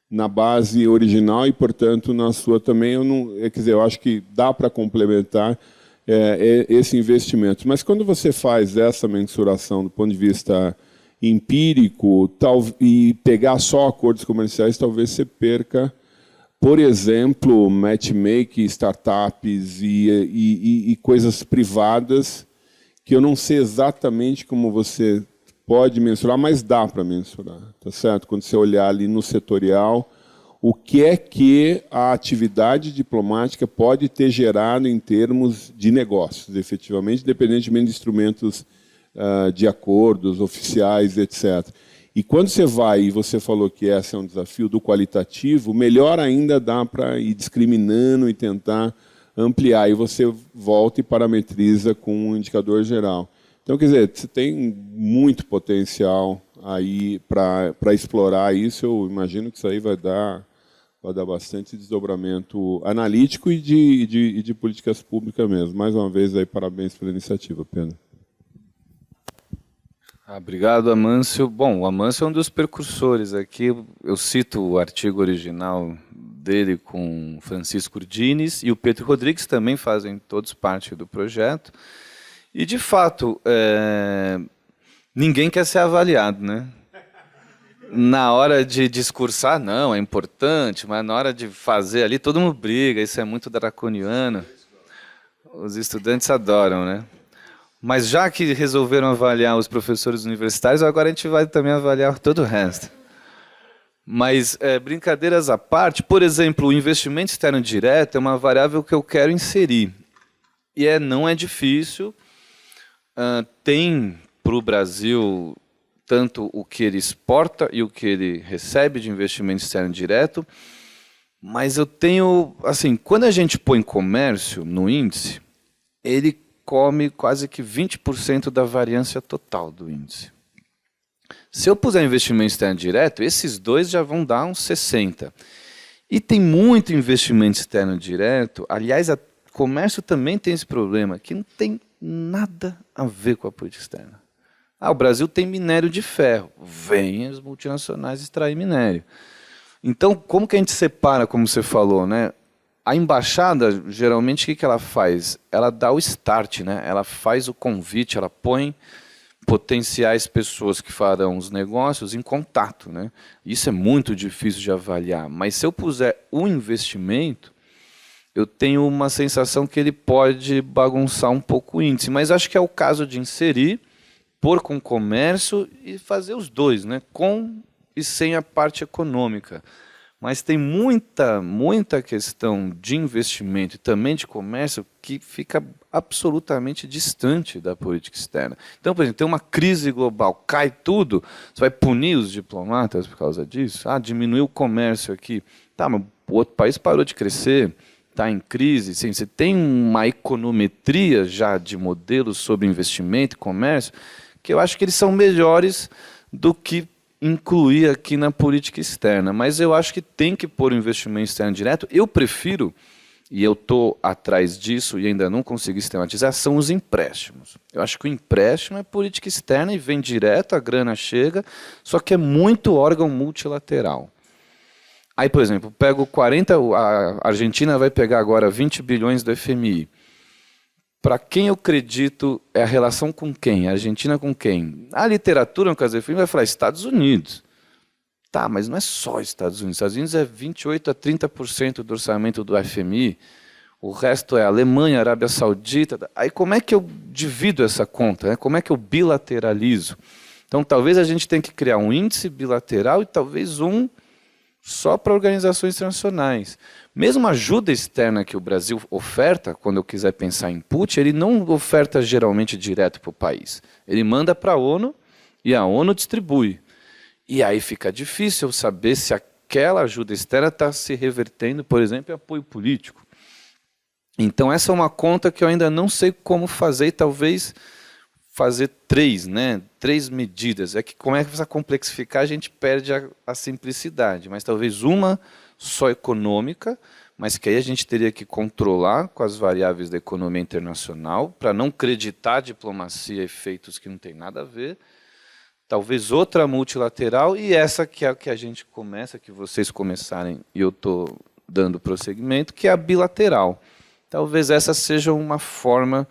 Na base original e, portanto, na sua também, eu acho que dá para complementar esse investimento. Mas quando você faz essa mensuração do ponto de vista empírico e pegar só acordos comerciais, talvez você perca, por exemplo, matchmaking, startups e coisas privadas, que eu não sei exatamente como você pode mensurar, mas dá para mensurar, tá certo? Quando você olhar ali no setorial, o que é que a atividade diplomática pode ter gerado em termos de negócios, efetivamente, independentemente de instrumentos de acordos oficiais, etc. E quando você vai, e você falou que esse é um desafio do qualitativo, melhor ainda dá para ir discriminando e tentar ampliar, e você volta e parametriza com um indicador geral. Então, quer dizer, você tem muito potencial aí para explorar isso. Eu imagino que isso aí vai dar vai dar bastante desdobramento analítico e de políticas públicas mesmo. Mais uma vez, aí, parabéns pela iniciativa, Pedro. Obrigado, Amâncio. Bom, o Amâncio é um dos precursores aqui. Eu cito o artigo original dele com Francisco Urdines e o Pedro Rodrigues também fazem todos parte do projeto. E, de fato, ninguém quer ser avaliado, né? Na hora de discursar, não, é importante, mas na hora de fazer ali, todo mundo briga, isso é muito draconiano. Os estudantes adoram, né? Mas já que resolveram avaliar os professores universitários, agora a gente vai também avaliar todo o resto. Mas, brincadeiras à parte, por exemplo, o investimento externo direto é uma variável que eu quero inserir. E não é difícil. Tem para o Brasil tanto o que ele exporta e o que ele recebe de investimento externo direto, mas eu tenho, assim, quando a gente põe comércio no índice, ele come quase que 20% da variância total do índice. Se eu puser investimento externo direto, esses dois já vão dar uns 60%. E tem muito investimento externo direto, aliás, o comércio também tem esse problema, que não tem nada a ver com a política externa. O Brasil tem minério de ferro, vêm as multinacionais extrair minério. Então, como que a gente separa, como você falou, né? A embaixada, geralmente, o que ela faz? Ela dá o start, né? Ela faz o convite, ela põe potenciais pessoas que farão os negócios em contato, né? Isso é muito difícil de avaliar, mas se eu puser o investimento, eu tenho uma sensação que ele pode bagunçar um pouco o índice, mas acho que é o caso de inserir, pôr com comércio e fazer os dois, né? Com e sem a parte econômica. Mas tem muita questão de investimento e também de comércio que fica absolutamente distante da política externa. Então, por exemplo, tem uma crise global, cai tudo, você vai punir os diplomatas por causa disso? Diminuiu o comércio aqui. Tá, mas o outro país parou de crescer, está em crise. Sim, você tem uma econometria já de modelos sobre investimento e comércio que eu acho que eles são melhores do que incluir aqui na política externa, mas eu acho que tem que pôr o investimento externo direto. Eu prefiro, e eu estou atrás disso e ainda não consegui sistematizar, são os empréstimos. Eu acho que o empréstimo é política externa e vem direto, a grana chega, só que é muito órgão multilateral. Aí, por exemplo, pego a Argentina vai pegar agora 20 bilhões do FMI. Para quem eu acredito é a relação com quem? A Argentina com quem? A literatura, no caso do FMI, vai falar Estados Unidos. Tá, mas não é só Estados Unidos. Estados Unidos é 28% a 30% do orçamento do FMI. O resto é Alemanha, Arábia Saudita. Aí como é que eu divido essa conta? Né? Como é que eu bilateralizo? Então talvez a gente tenha que criar um índice bilateral e talvez um só para organizações internacionais. Mesmo a ajuda externa que o Brasil oferta, quando eu quiser pensar em input, ele não oferta geralmente direto para o país. Ele manda para a ONU e a ONU distribui. E aí fica difícil saber se aquela ajuda externa está se revertendo, por exemplo, em apoio político. Então essa é uma conta que eu ainda não sei como fazer e talvez fazer três medidas. É que como é que precisa complexificar, a gente perde a simplicidade. Mas talvez uma só econômica, mas que aí a gente teria que controlar com as variáveis da economia internacional, para não acreditar a diplomacia efeitos que não tem nada a ver. Talvez outra multilateral e essa que é a que a gente começa, que vocês começarem e eu estou dando prosseguimento, que é a bilateral. Talvez essa seja uma forma.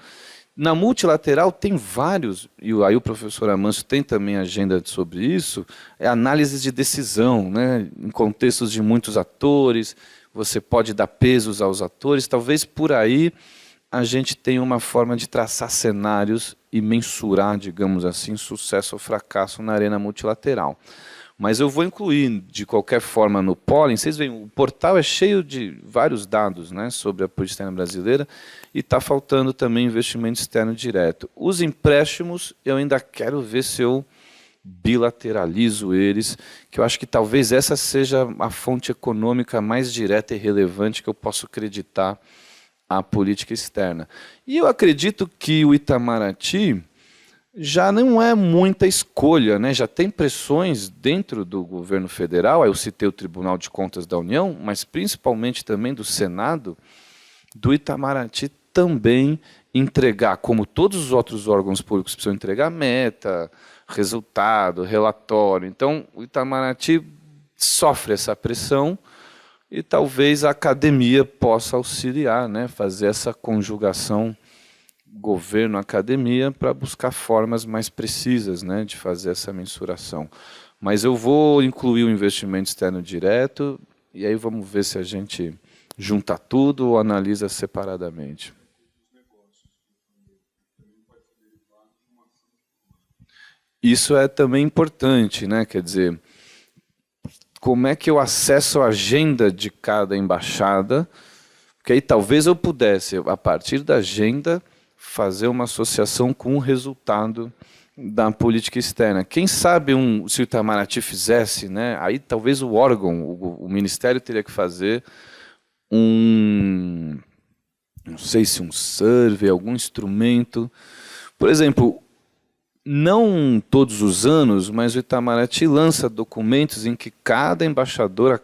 Na multilateral tem vários, e aí o professor Amâncio tem também agenda sobre isso, é análise de decisão, né? Em contextos de muitos atores, você pode dar pesos aos atores, talvez por aí a gente tenha uma forma de traçar cenários e mensurar, digamos assim, sucesso ou fracasso na arena multilateral. Mas eu vou incluir, de qualquer forma, no Pollen. Vocês veem, o portal é cheio de vários dados, né, sobre a política externa brasileira e está faltando também investimento externo direto. Os empréstimos, eu ainda quero ver se eu bilateralizo eles, que eu acho que talvez essa seja a fonte econômica mais direta e relevante que eu posso acreditar à política externa. E eu acredito que o Itamaraty já não é muita escolha, né? Já tem pressões dentro do governo federal, aí eu citei o Tribunal de Contas da União, mas principalmente também do Senado, do Itamaraty também entregar, como todos os outros órgãos públicos precisam entregar, meta, resultado, relatório. Então, o Itamaraty sofre essa pressão e talvez a academia possa auxiliar, né? Fazer essa conjugação governo-academia para buscar formas mais precisas, né, de fazer essa mensuração. Mas eu vou incluir o investimento externo direto e aí vamos ver se a gente junta tudo ou analisa separadamente. Isso é também importante, né? Quer dizer, como é que eu acesso a agenda de cada embaixada? Porque aí talvez eu pudesse, a partir da agenda, fazer uma associação com o resultado da política externa. Quem sabe se o Itamaraty fizesse, né, aí talvez o órgão, o Ministério teria que fazer não sei se um survey, algum instrumento. Por exemplo, não todos os anos, mas o Itamaraty lança documentos em que cada embaixador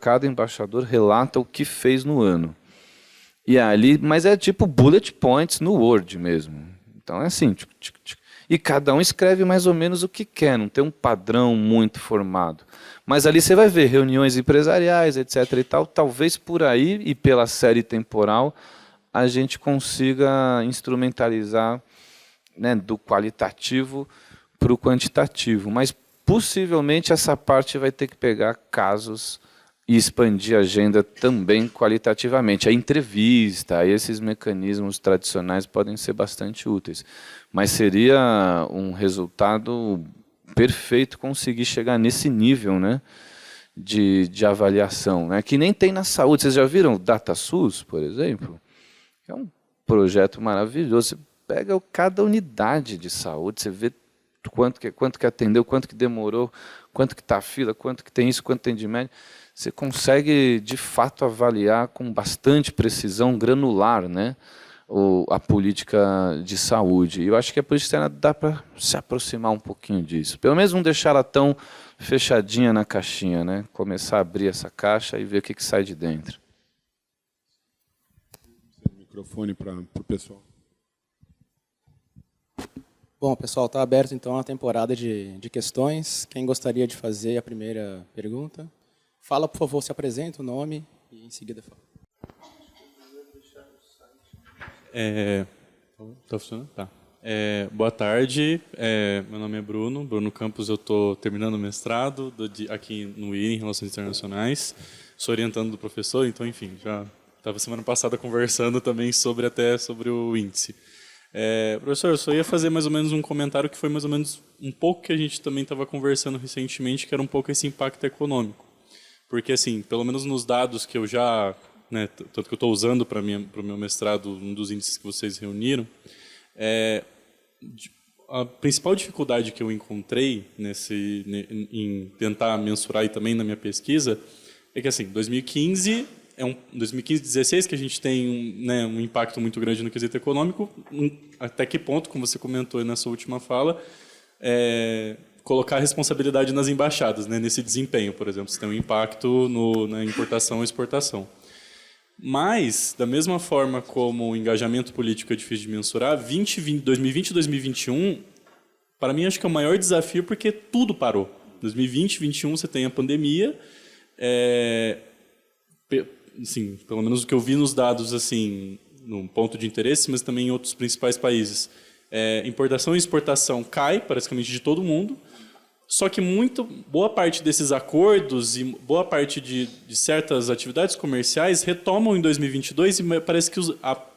relata o que fez no ano. E ali, mas é tipo bullet points no Word mesmo. Então é assim, e cada um escreve mais ou menos o que quer, não tem um padrão muito formado. Mas ali você vai ver reuniões empresariais, etc. e tal. Talvez por aí e pela série temporal a gente consiga instrumentalizar, né, do qualitativo para o quantitativo. Mas possivelmente essa parte vai ter que pegar casos e expandir a agenda também qualitativamente. A entrevista, aí esses mecanismos tradicionais podem ser bastante úteis. Mas seria um resultado perfeito conseguir chegar nesse nível, né, de avaliação, né, que nem tem na saúde. Vocês já viram o DataSUS, por exemplo? É um projeto maravilhoso. Você pega cada unidade de saúde, você vê quanto que atendeu, quanto que demorou, quanto que está a fila, quanto que tem isso, quanto tem de média. Você consegue, de fato, avaliar com bastante precisão granular, né, a política de saúde. E eu acho que a política externa dá para se aproximar um pouquinho disso. Pelo menos não deixar ela tão fechadinha na caixinha, né? Começar a abrir essa caixa e ver o que sai de dentro. Microfone para o pessoal. Bom, pessoal, está aberto então a temporada de questões. Quem gostaria de fazer a primeira pergunta? Fala, por favor, se apresenta o nome e em seguida fala. Tá funcionando? Tá. Boa tarde, meu nome é Bruno Campos, eu estou terminando o mestrado aqui no IRI, em Relações Internacionais, sou orientando do professor, então, enfim, já estava semana passada conversando também sobre o índice. Professor, eu só ia fazer mais ou menos um comentário que foi mais ou menos um pouco que a gente também estava conversando recentemente, que era um pouco esse impacto econômico. Porque, assim, pelo menos nos dados que eu já, né, tanto que eu estou usando para o meu mestrado, um dos índices que vocês reuniram, a principal dificuldade que eu encontrei em tentar mensurar e também na minha pesquisa é que, assim, 2015 2016 que a gente tem um impacto muito grande no quesito econômico, até que ponto, como você comentou nessa última fala, colocar a responsabilidade nas embaixadas, né, nesse desempenho, por exemplo, se tem um impacto na importação ou exportação. Mas, da mesma forma como o engajamento político é difícil de mensurar, 2020 e 2021, para mim, acho que é o maior desafio porque tudo parou. 2020 e 2021 você tem a pandemia, assim, pelo menos o que eu vi nos dados, assim, num ponto de interesse, mas também em outros principais países. Importação e exportação cai, praticamente, de todo mundo, só que boa parte desses acordos e boa parte de certas atividades comerciais retomam em 2022 e parece que,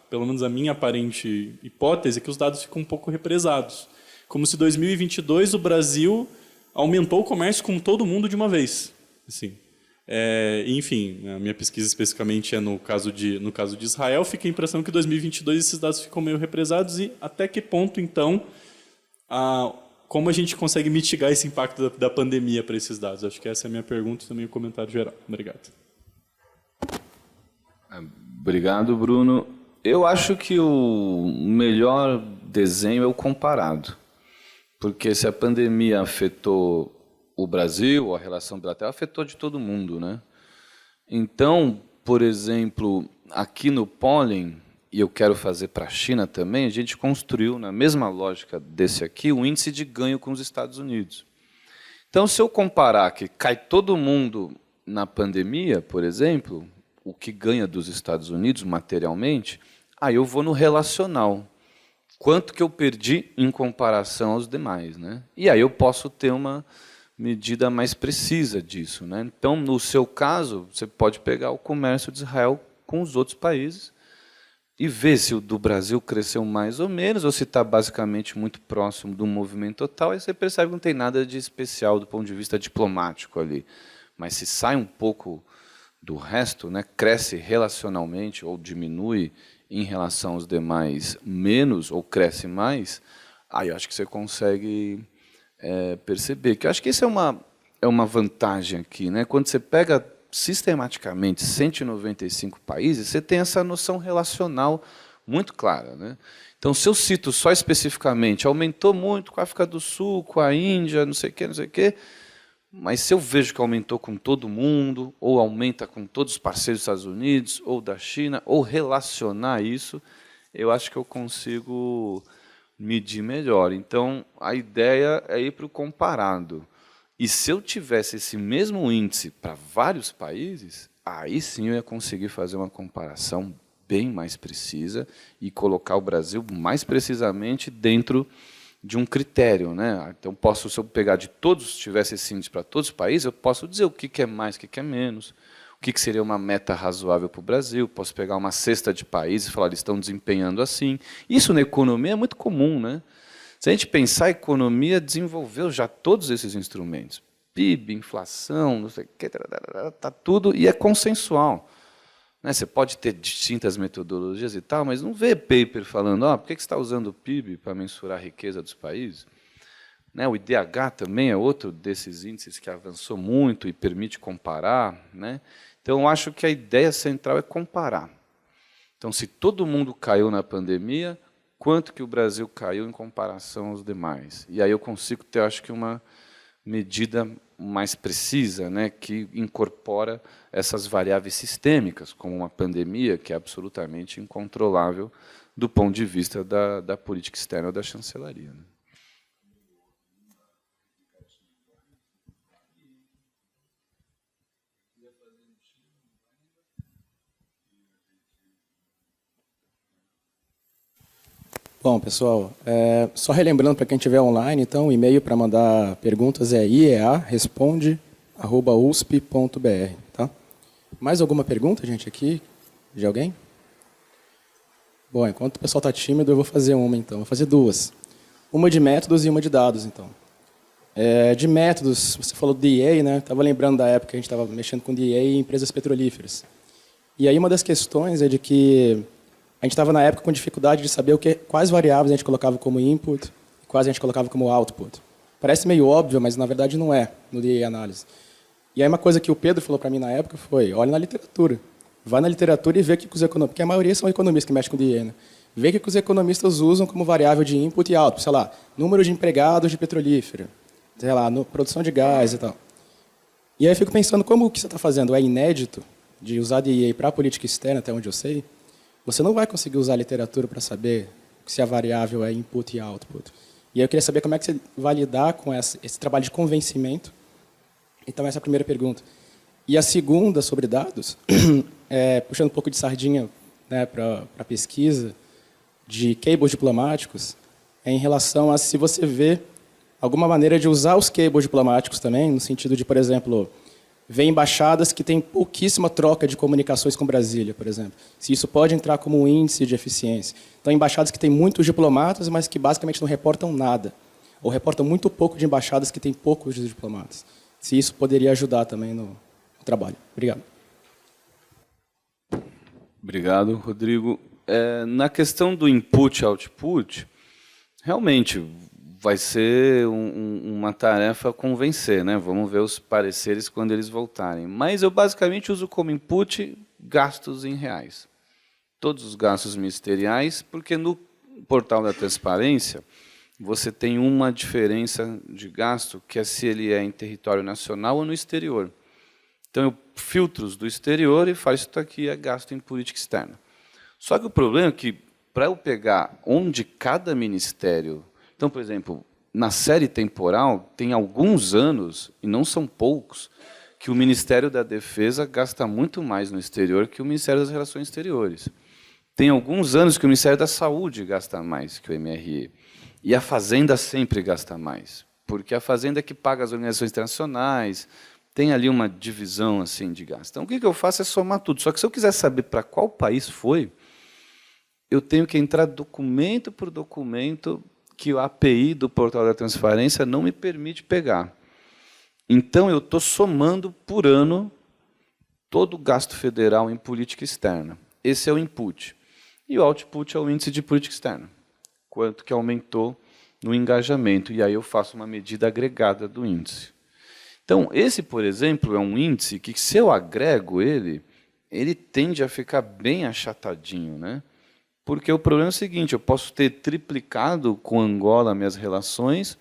pelo menos a minha aparente hipótese, é que os dados ficam um pouco represados. Como se em 2022 o Brasil aumentou o comércio com todo mundo de uma vez. Assim. Enfim, a minha pesquisa especificamente é no caso de Israel, fica a impressão que em 2022 esses dados ficam meio represados e até que ponto, então, como a gente consegue mitigar esse impacto da pandemia para esses dados? Acho que essa é a minha pergunta e também o comentário geral. Obrigado. Obrigado, Bruno. Eu acho que o melhor desenho é o comparado. Porque se a pandemia afetou o Brasil, a relação bilateral, afetou de todo mundo, né? Então, por exemplo, aqui no pólen, e eu quero fazer para a China também, a gente construiu, na mesma lógica desse aqui, um índice de ganho com os Estados Unidos. Então, se eu comparar que cai todo mundo na pandemia, por exemplo, o que ganha dos Estados Unidos materialmente, aí eu vou no relacional. Quanto que eu perdi em comparação aos demais, né? E aí eu posso ter uma medida mais precisa disso, né? Então, no seu caso, você pode pegar o comércio de Israel com os outros países e ver se o do Brasil cresceu mais ou menos, ou se está basicamente muito próximo do movimento total, aí você percebe que não tem nada de especial do ponto de vista diplomático ali. Mas se sai um pouco do resto, né, cresce relacionalmente ou diminui em relação aos demais menos ou cresce mais, aí eu acho que você consegue perceber. Que eu acho que isso é uma vantagem aqui, né? Quando você pega sistematicamente 195 países, você tem essa noção relacional muito clara, né? Então, se eu cito só especificamente, aumentou muito com a África do Sul, com a Índia, não sei o quê, mas se eu vejo que aumentou com todo mundo, ou aumenta com todos os parceiros dos Estados Unidos, ou da China, ou relacionar isso, eu acho que eu consigo medir melhor. Então, a ideia é ir para o comparado. E se eu tivesse esse mesmo índice para vários países, aí sim eu ia conseguir fazer uma comparação bem mais precisa e colocar o Brasil mais precisamente dentro de um critério, né? Então, se eu pegar de todos, se tivesse esse índice para todos os países, eu posso dizer o que é mais, o que é menos, o que seria uma meta razoável para o Brasil, posso pegar uma cesta de países e falar, eles estão desempenhando assim. Isso na economia é muito comum, né? Se a gente pensar, a economia desenvolveu já todos esses instrumentos. PIB, inflação, não sei o que, está tudo, e é consensual. Né? Você pode ter distintas metodologias e tal, mas não vê paper falando, por que você está usando o PIB para mensurar a riqueza dos países? Né? O IDH também é outro desses índices que avançou muito e permite comparar. Né? Então, eu acho que a ideia central é comparar. Então, se todo mundo caiu na pandemia, quanto que o Brasil caiu em comparação aos demais? E aí eu consigo ter, acho que, uma medida mais precisa, né, que incorpora essas variáveis sistêmicas, como uma pandemia, que é absolutamente incontrolável do ponto de vista da política externa ou da chancelaria. Né? Bom, pessoal, só relembrando para quem estiver online, então, o e-mail para mandar perguntas é iea.responde@usp.br. Tá? Mais alguma pergunta, gente, aqui? De alguém? Bom, enquanto o pessoal está tímido, eu vou fazer uma, então. Vou fazer duas. Uma de métodos e uma de dados, então. De métodos, você falou do DEA, né? Estava lembrando da época que a gente estava mexendo com DEA em empresas petrolíferas. E aí uma das questões é de que a gente estava, na época, com dificuldade de saber quais variáveis a gente colocava como input e quais a gente colocava como output. Parece meio óbvio, mas, na verdade, não é, no DEA Análise. E aí uma coisa que o Pedro falou para mim na época foi, olha na literatura. Vai na literatura e vê que os economistas, porque a maioria são economistas que mexem com DEA, né? Vê que os economistas usam como variável de input e output, sei lá, número de empregados de petrolífera, sei lá, produção de gás e tal. E aí eu fico pensando, como o que você está fazendo é inédito, de usar DEA para a política externa, até onde eu sei, você não vai conseguir usar a literatura para saber se a variável é input e output. E aí eu queria saber como é que você vai lidar com esse trabalho de convencimento. Então, essa é a primeira pergunta. E a segunda, sobre dados, puxando um pouco de sardinha, né, para a pesquisa de cables diplomáticos, em relação a se você vê alguma maneira de usar os cables diplomáticos também, no sentido de, por exemplo, ver embaixadas que têm pouquíssima troca de comunicações com Brasília, por exemplo. Se isso pode entrar como um índice de eficiência. Então, embaixadas que têm muitos diplomatas, mas que basicamente não reportam nada. Ou reportam muito pouco de embaixadas que têm poucos diplomatas. Se isso poderia ajudar também no trabalho. Obrigado. Obrigado, Rodrigo. Na questão do input e output, realmente vai ser uma tarefa convencer, né? Vamos ver os pareceres quando eles voltarem. Mas eu basicamente uso como input gastos em reais. Todos os gastos ministeriais, porque no portal da transparência você tem uma diferença de gasto, que é se ele é em território nacional ou no exterior. Então, eu filtro os do exterior e falo, isso aqui é gasto em política externa. Só que o problema é que, para eu pegar onde cada ministério... Então, por exemplo, na série temporal, tem alguns anos, e não são poucos, que o Ministério da Defesa gasta muito mais no exterior que o Ministério das Relações Exteriores. Tem alguns anos que o Ministério da Saúde gasta mais que o MRE. E a Fazenda sempre gasta mais, porque a Fazenda é que paga as organizações internacionais, tem ali uma divisão assim de gasto. Então, o que eu faço é somar tudo. Só que se eu quiser saber para qual país foi, eu tenho que entrar documento por documento que a API do Portal da Transparência não me permite pegar. Então, eu estou somando por ano todo o gasto federal em política externa. Esse é o input. E o output é o índice de política externa. Quanto que aumentou no engajamento. E aí eu faço uma medida agregada do índice. Então, esse, por exemplo, é um índice que, se eu agrego ele tende a ficar bem achatadinho, né? Porque o problema é o seguinte, eu posso ter triplicado com Angola minhas relações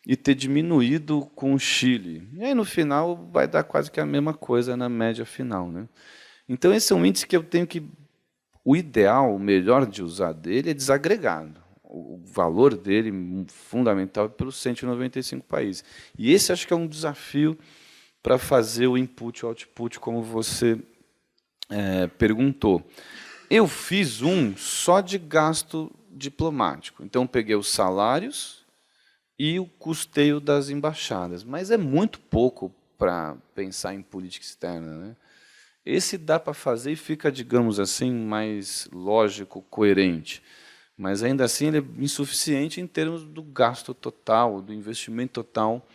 e ter diminuído com o Chile. E aí, no final, vai dar quase que a mesma coisa na média final, né? Então, esse é um índice que eu tenho que... O ideal, o melhor de usar dele é desagregado. O valor dele, fundamental, é pelos 195 países. E esse acho que é um desafio para fazer o input e o output, como você perguntou. Eu fiz um só de gasto diplomático. Então, peguei os salários e o custeio das embaixadas. Mas é muito pouco para pensar em política externa, né? Esse dá para fazer e fica, digamos assim, mais lógico, coerente. Mas, ainda assim, ele é insuficiente em termos do gasto total, do investimento total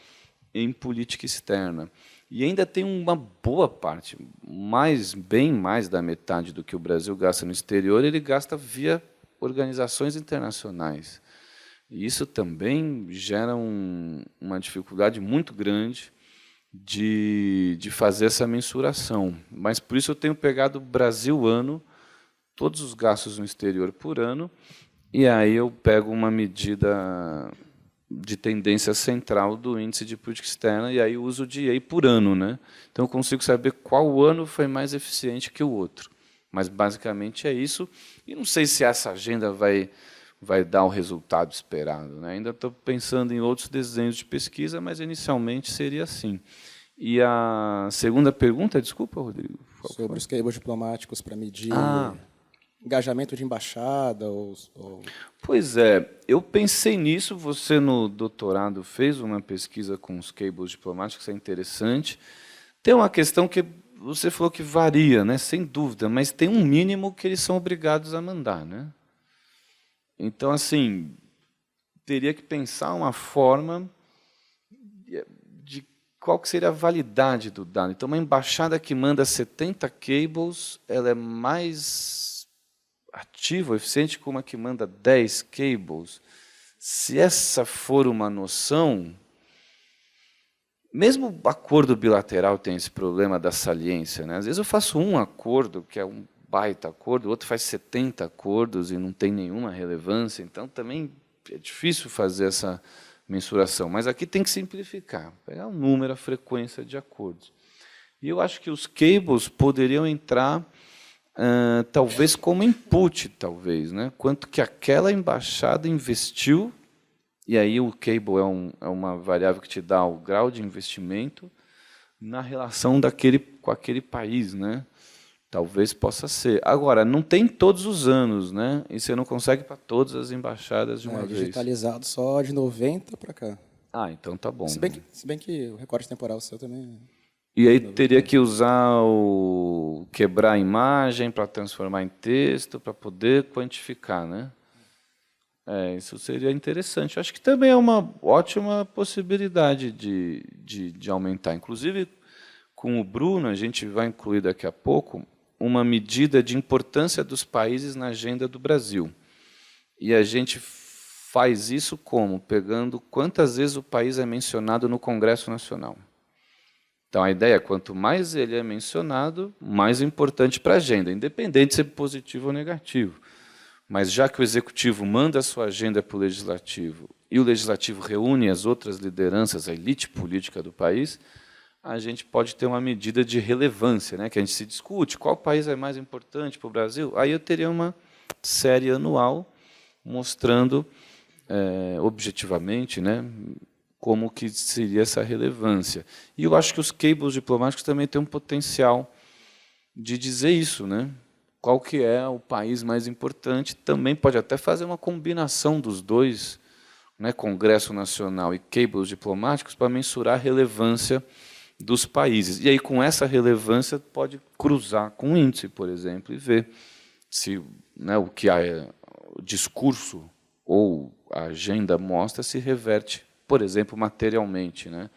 em política externa. E ainda tem uma boa parte, bem mais da metade do que o Brasil gasta no exterior, ele gasta via organizações internacionais. E isso também gera uma dificuldade muito grande de fazer essa mensuração. Mas, por isso, eu tenho pegado Brasil ano, todos os gastos no exterior por ano, e aí eu pego uma medida de tendência central do índice de política externa e aí uso o DA por ano, né? Então eu consigo saber qual ano foi mais eficiente que o outro. Mas basicamente é isso. E não sei se essa agenda vai dar o resultado esperado, né? Ainda estou pensando em outros desenhos de pesquisa, mas inicialmente seria assim. E a segunda pergunta, desculpa, Rodrigo. Sobre os cables diplomáticos para medir engajamento de embaixada ou... Pois é, eu pensei nisso, você no doutorado fez uma pesquisa com os cables diplomáticos, é interessante. Tem uma questão que você falou que varia, né? Sem dúvida, mas tem um mínimo que eles são obrigados a mandar, né? Então, assim, teria que pensar uma forma de qual que seria a validade do dado. Então, uma embaixada que manda 70 cables, ela é mais ativa, eficiente, como a que manda 10 cables. Se essa for uma noção, mesmo o acordo bilateral tem esse problema da saliência, né? Às vezes eu faço um acordo, que é um baita acordo, o outro faz 70 acordos e não tem nenhuma relevância, então também é difícil fazer essa mensuração. Mas aqui tem que simplificar, pegar o número, a frequência de acordos. E eu acho que os cables poderiam entrar talvez como input, talvez, né? Quanto que aquela embaixada investiu, e aí o cable é uma variável que te dá o grau de investimento na relação com aquele país, né? Talvez possa ser. Agora, não tem todos os anos, né? E você não consegue para todas as embaixadas de uma vez. Digitalizado só de 90 para cá. Ah, então tá bom. Se bem que o recorte temporal seu também... E aí teria que usar quebrar a imagem para transformar em texto, para poder quantificar, né? Isso seria interessante. Acho que também é uma ótima possibilidade de aumentar. Inclusive, com o Bruno, a gente vai incluir daqui a pouco uma medida de importância dos países na agenda do Brasil. E a gente faz isso como? Pegando quantas vezes o país é mencionado no Congresso Nacional. Então, a ideia é, quanto mais ele é mencionado, mais importante para a agenda, independente de ser positivo ou negativo. Mas, já que o Executivo manda a sua agenda para o Legislativo e o legislativo reúne as outras lideranças, a elite política do país, a gente pode ter uma medida de relevância, né, que a gente se discute, qual país é mais importante para o Brasil. Aí eu teria uma série anual mostrando objetivamente, né, como que seria essa relevância. E eu acho que os cables diplomáticos também têm um potencial de dizer isso, né? Qual que é o país mais importante, também pode até fazer uma combinação dos dois, né, Congresso Nacional e cables diplomáticos, para mensurar a relevância dos países. E aí, com essa relevância, pode cruzar com o índice, por exemplo, e ver se, né, o que o discurso ou a agenda mostra se reverte, por exemplo, materialmente, né?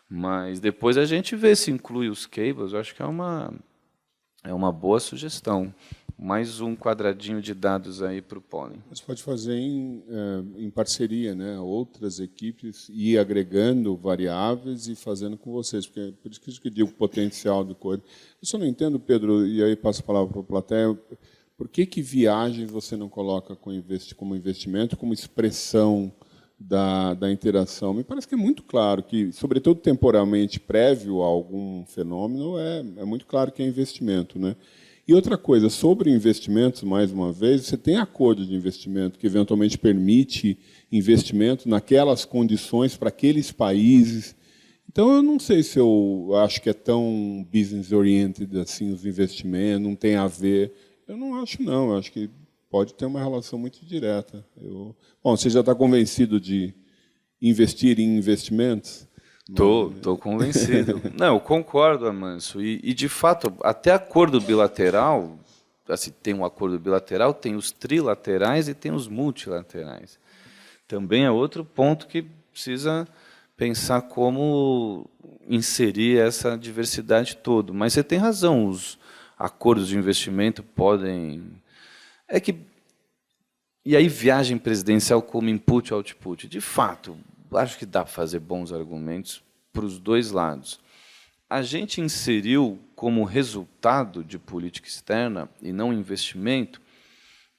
Mas depois a gente vê se inclui os cables, eu acho que é uma boa sugestão. Mais um quadradinho de dados aí para o pólen. Você pode fazer em parceria, né? Outras equipes, ir agregando variáveis e fazendo com vocês, porque por isso que eu digo o potencial de coisa. Eu só não entendo, Pedro, e aí passo a palavra para a plateia, por que viagem você não coloca como investimento, como expressão da interação? Me parece que é muito claro que, sobretudo temporalmente prévio a algum fenômeno, é muito claro que é investimento, né? E outra coisa, sobre investimentos, mais uma vez, você tem acordo de investimento que eventualmente permite investimento naquelas condições para aqueles países. Então, eu não sei se eu acho que é tão business-oriented assim os investimentos, não tem a ver. Eu não acho, não. Eu acho que pode ter uma relação muito direta. Bom, você já está convencido de investir em investimentos? Estou convencido. Não, eu concordo, Amâncio. E, de fato, até acordo bilateral, assim, tem um acordo bilateral, tem os trilaterais e tem os multilaterais. Também é outro ponto que precisa pensar como inserir essa diversidade toda. Mas você tem razão, os acordos de investimento podem... E aí, viagem presidencial como input e output. De fato, acho que dá para fazer bons argumentos para os dois lados. A gente inseriu como resultado de política externa e não investimento,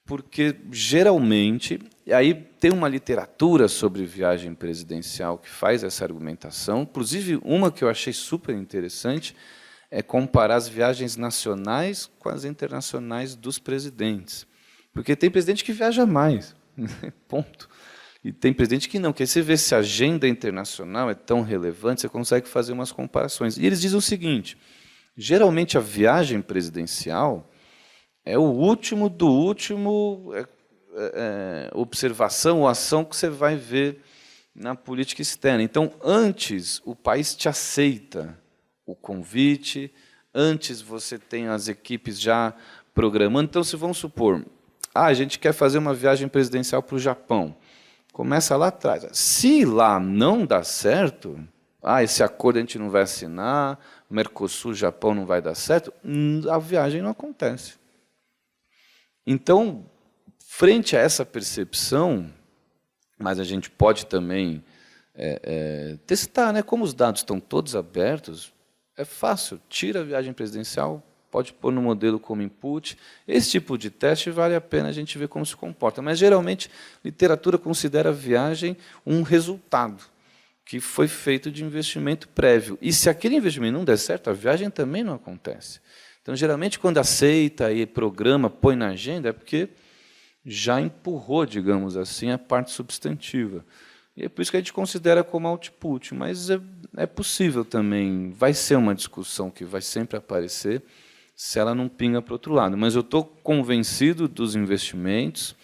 porque geralmente, e aí tem uma literatura sobre viagem presidencial que faz essa argumentação, inclusive uma que eu achei super interessante é comparar as viagens nacionais com as internacionais dos presidentes. Porque tem presidente que viaja mais, ponto. E tem presidente que não, que aí você vê se a agenda internacional é tão relevante, você consegue fazer umas comparações. E eles dizem o seguinte, geralmente a viagem presidencial é o último do último observação ou ação que você vai ver na política externa. Então, antes, o país te aceita o convite, antes você tem as equipes já programando. Então, se vamos supor, a gente quer fazer uma viagem presidencial para o Japão. Começa lá atrás. Se lá não dá certo, esse acordo a gente não vai assinar, Mercosul, Japão não vai dar certo, a viagem não acontece. Então, frente a essa percepção, mas a gente pode também testar, né? Como os dados estão todos abertos, é fácil, tira a viagem presidencial, pode pôr no modelo como input. Esse tipo de teste vale a pena a gente ver como se comporta. Mas, geralmente, a literatura considera a viagem um resultado que foi feito de investimento prévio. E, se aquele investimento não der certo, a viagem também não acontece. Então, geralmente, quando aceita e programa, põe na agenda, é porque já empurrou, digamos assim, a parte substantiva. E é por isso que a gente considera como output. Mas é possível também, vai ser uma discussão que vai sempre aparecer, se ela não pinga para o outro lado. Mas eu estou convencido dos investimentos,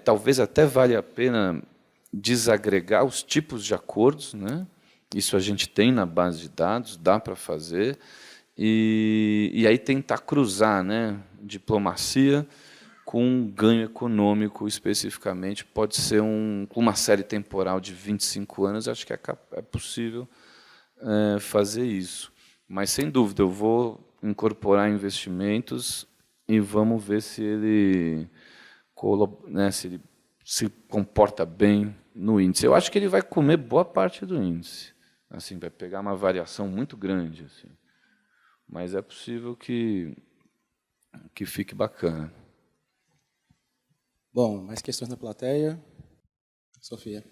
talvez até valha a pena desagregar os tipos de acordos, né? Isso a gente tem na base de dados, dá para fazer, e aí tentar cruzar, né, diplomacia com ganho econômico especificamente, pode ser com uma série temporal de 25 anos, acho que é possível fazer isso. Mas, sem dúvida, eu vou incorporar investimentos e vamos ver se ele, se ele se comporta bem no índice. Eu acho que ele vai comer boa parte do índice. Assim, vai pegar uma variação muito grande. Assim. Mas é possível que fique bacana. Bom, mais questões na plateia? Sofia.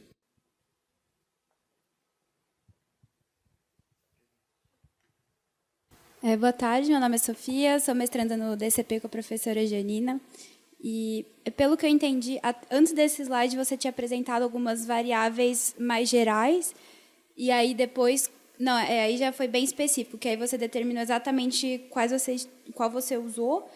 Boa tarde, meu nome é Sofia, sou mestranda no DCP com a professora Janina. E, pelo que eu entendi, antes desse slide você tinha apresentado algumas variáveis mais gerais, e aí depois... Não, aí já foi bem específico, que aí você determinou exatamente qual você usou,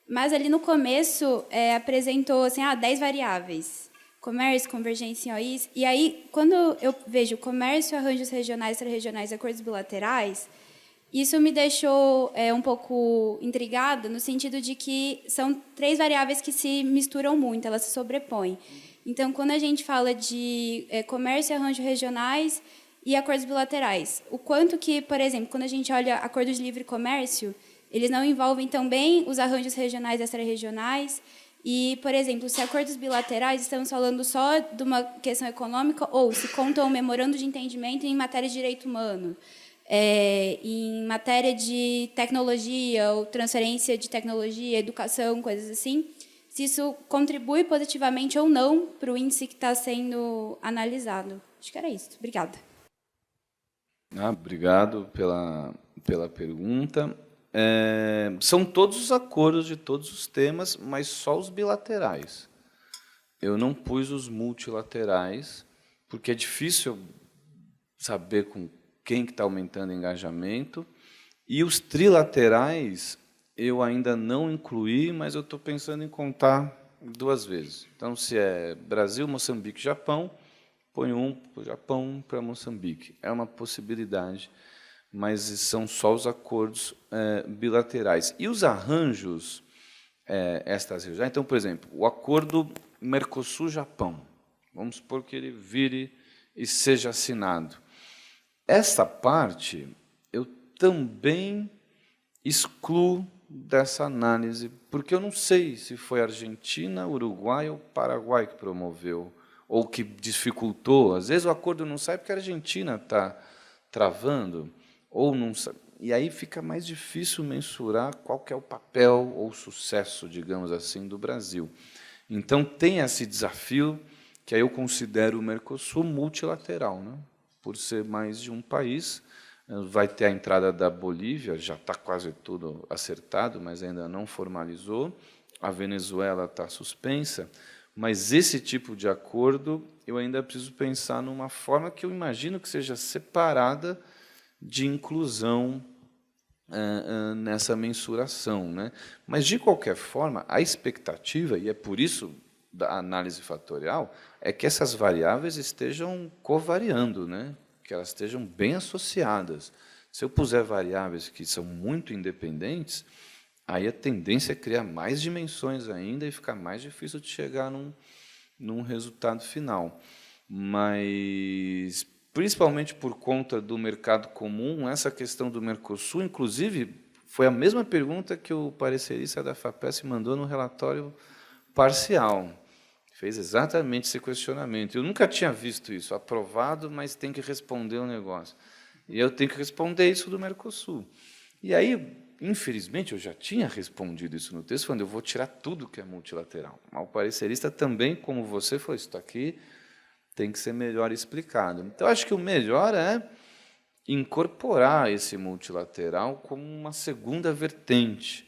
mas ali no começo apresentou assim, 10 variáveis. Comércio, convergência em OIs. E aí, quando eu vejo comércio, arranjos regionais, extra-regionais e acordos bilaterais, isso me deixou um pouco intrigada, no sentido de que são 3 variáveis que se misturam muito, elas se sobrepõem. Então, quando a gente fala de comércio e arranjos regionais e acordos bilaterais, o quanto que, por exemplo, quando a gente olha acordos de livre comércio, eles não envolvem também os arranjos regionais e extra-regionais. E, por exemplo, se acordos bilaterais estamos falando só de uma questão econômica ou se contam um memorando de entendimento em matéria de direito humano, em matéria de tecnologia ou transferência de tecnologia, educação, coisas assim, se isso contribui positivamente ou não para o índice que está sendo analisado. Acho que era isso. Obrigada. Obrigado pela pergunta. São todos os acordos de todos os temas, mas só os bilaterais. Eu não pus os multilaterais, porque é difícil saber com quem que está aumentando o engajamento. E os trilaterais eu ainda não incluí, mas eu estou pensando em contar 2 vezes. Então, se é Brasil, Moçambique, Japão, põe um para o Japão, um para Moçambique. É uma possibilidade, mas são só os acordos bilaterais. E os arranjos extra-regionais, então, por exemplo, o acordo Mercosul-Japão, vamos supor que ele vire e seja assinado. Essa parte eu também excluo dessa análise, porque eu não sei se foi Argentina, Uruguai ou Paraguai que promoveu, ou que dificultou. Às vezes o acordo não sai porque a Argentina está travando, ou não sai. E aí fica mais difícil mensurar qual que é o papel ou sucesso, digamos assim, do Brasil. Então, tem esse desafio, que aí eu considero o Mercosul multilateral, né? Por ser mais de um país. Vai ter a entrada da Bolívia, já está quase tudo acertado, mas ainda não formalizou. A Venezuela está suspensa. Mas esse tipo de acordo, eu ainda preciso pensar numa forma que eu imagino que seja separada de inclusão nessa mensuração, né? Mas, de qualquer forma, a expectativa, e é por isso da análise fatorial, é que essas variáveis estejam covariando, né? Que elas estejam bem associadas. Se eu puser variáveis que são muito independentes, aí a tendência é criar mais dimensões ainda e ficar mais difícil de chegar num resultado final. Mas, principalmente por conta do mercado comum, essa questão do Mercosul, inclusive, foi a mesma pergunta que o parecerista da FAPESP mandou no relatório parcial. Fez exatamente esse questionamento. Eu nunca tinha visto isso, aprovado, mas tem que responder um negócio. E eu tenho que responder isso do Mercosul. E aí, infelizmente, eu já tinha respondido isso no texto, falando, eu vou tirar tudo que é multilateral. Mas o parecerista também, como você, falou, isso aqui tem que ser melhor explicado. Então, acho que o melhor é incorporar esse multilateral como uma segunda vertente.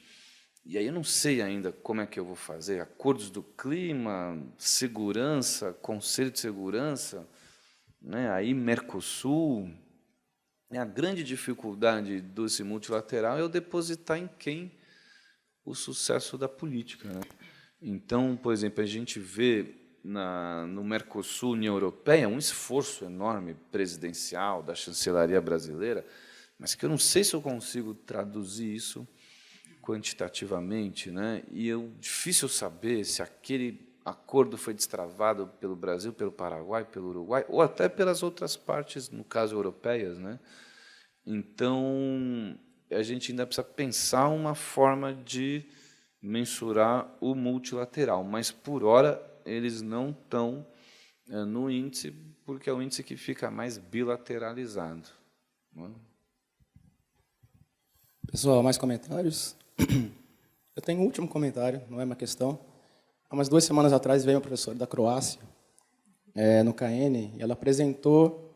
E aí eu não sei ainda como é que eu vou fazer. Acordos do clima, segurança, Conselho de Segurança, né? Aí Mercosul. A grande dificuldade desse multilateral é eu depositar em quem o sucesso da política, né? Então, por exemplo, a gente vê no Mercosul, União Europeia, um esforço enorme presidencial da chancelaria brasileira, mas que eu não sei se eu consigo traduzir isso quantitativamente, né? E é difícil saber se aquele acordo foi destravado pelo Brasil, pelo Paraguai, pelo Uruguai, ou até pelas outras partes, no caso, europeias, né? Então, a gente ainda precisa pensar uma forma de mensurar o multilateral, mas, por hora, eles não estão no índice, porque é o índice que fica mais bilateralizado. Pessoal, mais comentários? Eu tenho um último comentário, não é uma questão. Há umas 2 semanas atrás veio uma professora da Croácia, no KN, e ela apresentou,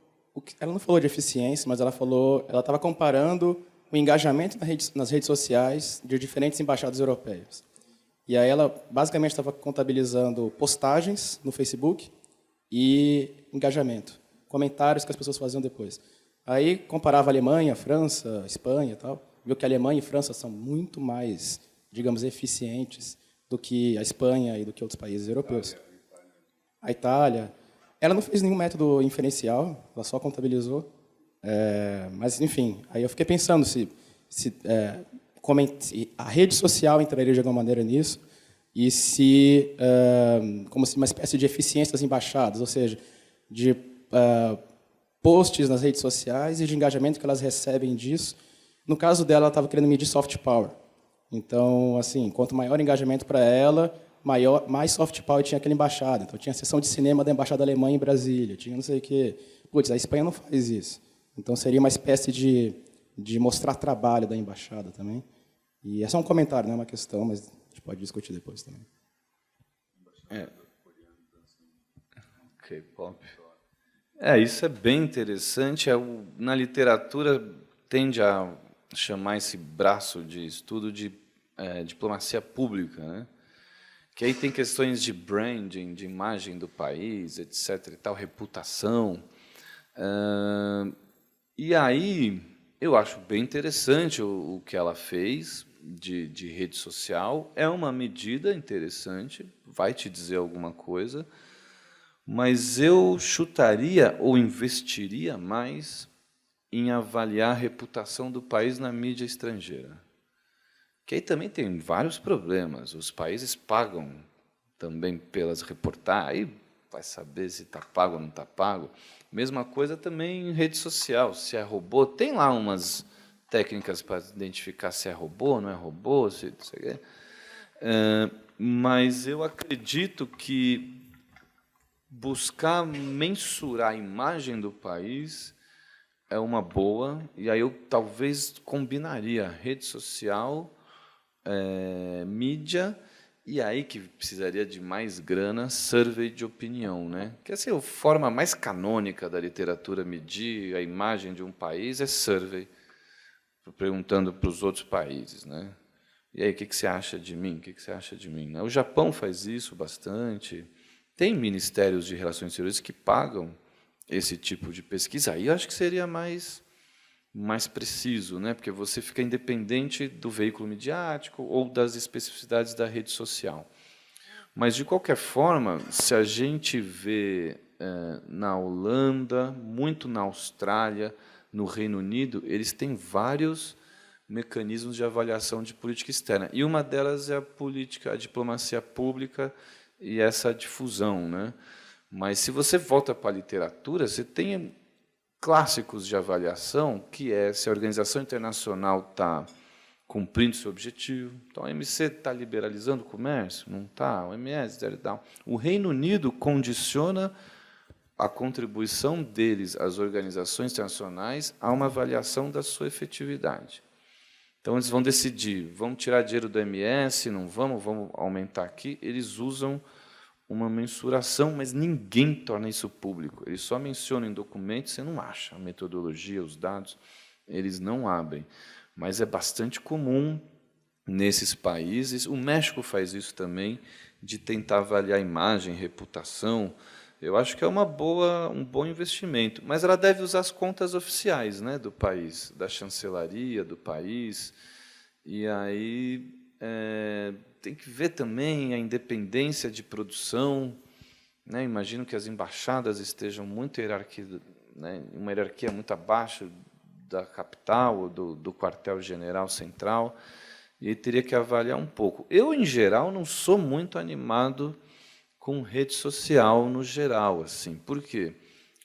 ela não falou de eficiência, mas ela estava comparando o engajamento nas redes sociais de diferentes embaixadas europeias. E aí ela basicamente estava contabilizando postagens no Facebook e engajamento, comentários que as pessoas faziam depois. Aí comparava a Alemanha, França, Espanha e tal, viu que a Alemanha e França são muito mais, digamos, eficientes do que a Espanha e do que outros países europeus. A Itália. Ela não fez nenhum método inferencial, ela só contabilizou. Mas, enfim, aí eu fiquei pensando se a rede social entraria de alguma maneira nisso e se, como se uma espécie de eficiência das embaixadas, ou seja, de posts nas redes sociais e de engajamento que elas recebem disso. No caso dela, ela estava querendo medir soft power. Então, assim, quanto maior engajamento para ela, mais soft power tinha aquela embaixada. Então, tinha a sessão de cinema da Embaixada Alemã em Brasília, tinha não sei o quê. Putz, a Espanha não faz isso. Então, seria uma espécie de mostrar trabalho da embaixada também. E é só um comentário, não é uma questão, mas a gente pode discutir depois também. K-pop. Isso é bem interessante. Na literatura, tende a chamar esse braço de estudo de diplomacia pública, né? Que aí tem questões de branding, de imagem do país, etc., e tal, reputação. E aí, eu acho bem interessante o que ela fez de rede social. É uma medida interessante, vai te dizer alguma coisa, mas eu chutaria ou investiria mais em avaliar a reputação do país na mídia estrangeira. Que aí também tem vários problemas. Os países pagam também pelas reportagens, aí vai saber se está pago ou não está pago. Mesma coisa também em rede social, se é robô. Tem lá umas técnicas para identificar se é robô, não é robô, se não sei o quê. Mas eu acredito que buscar mensurar a imagem do país é uma boa, e aí eu talvez combinaria rede social, mídia, e aí que precisaria de mais grana, survey de opinião, né? Que essa é a forma mais canônica da literatura medir a imagem de um país, é survey, perguntando para os outros países, né? E aí, o que você acha de mim? O que você acha de mim? O Japão faz isso bastante. Tem ministérios de relações exteriores que pagam esse tipo de pesquisa. Aí eu acho que seria mais preciso, né? Porque você fica independente do veículo midiático ou das especificidades da rede social. Mas, de qualquer forma, se a gente vê na Holanda, muito na Austrália, no Reino Unido, eles têm vários mecanismos de avaliação de política externa. E uma delas é a diplomacia pública e essa difusão, né? Mas, se você volta para a literatura, você tem clássicos de avaliação, que é se a organização internacional está cumprindo seu objetivo. Então, a OMC está liberalizando o comércio? Não está. O OMS deve dar. O Reino Unido condiciona a contribuição deles às organizações internacionais a uma avaliação da sua efetividade. Então, eles vão decidir, vamos tirar dinheiro do OMS, não vamos aumentar aqui. Eles usam uma mensuração, mas ninguém torna isso público. Eles só mencionam em documentos, você não acha a metodologia, os dados, eles não abrem. Mas é bastante comum nesses países. O México faz isso também, de tentar avaliar imagem, reputação. Eu acho que é um bom investimento. Mas ela deve usar as contas oficiais, né, do país, da chancelaria do país. E aí tem que ver também a independência de produção, né? Imagino que as embaixadas estejam muito uma hierarquia muito abaixo da capital ou do quartel-general central, e aí teria que avaliar um pouco. Eu, em geral, não sou muito animado com rede social no geral, assim. Por quê?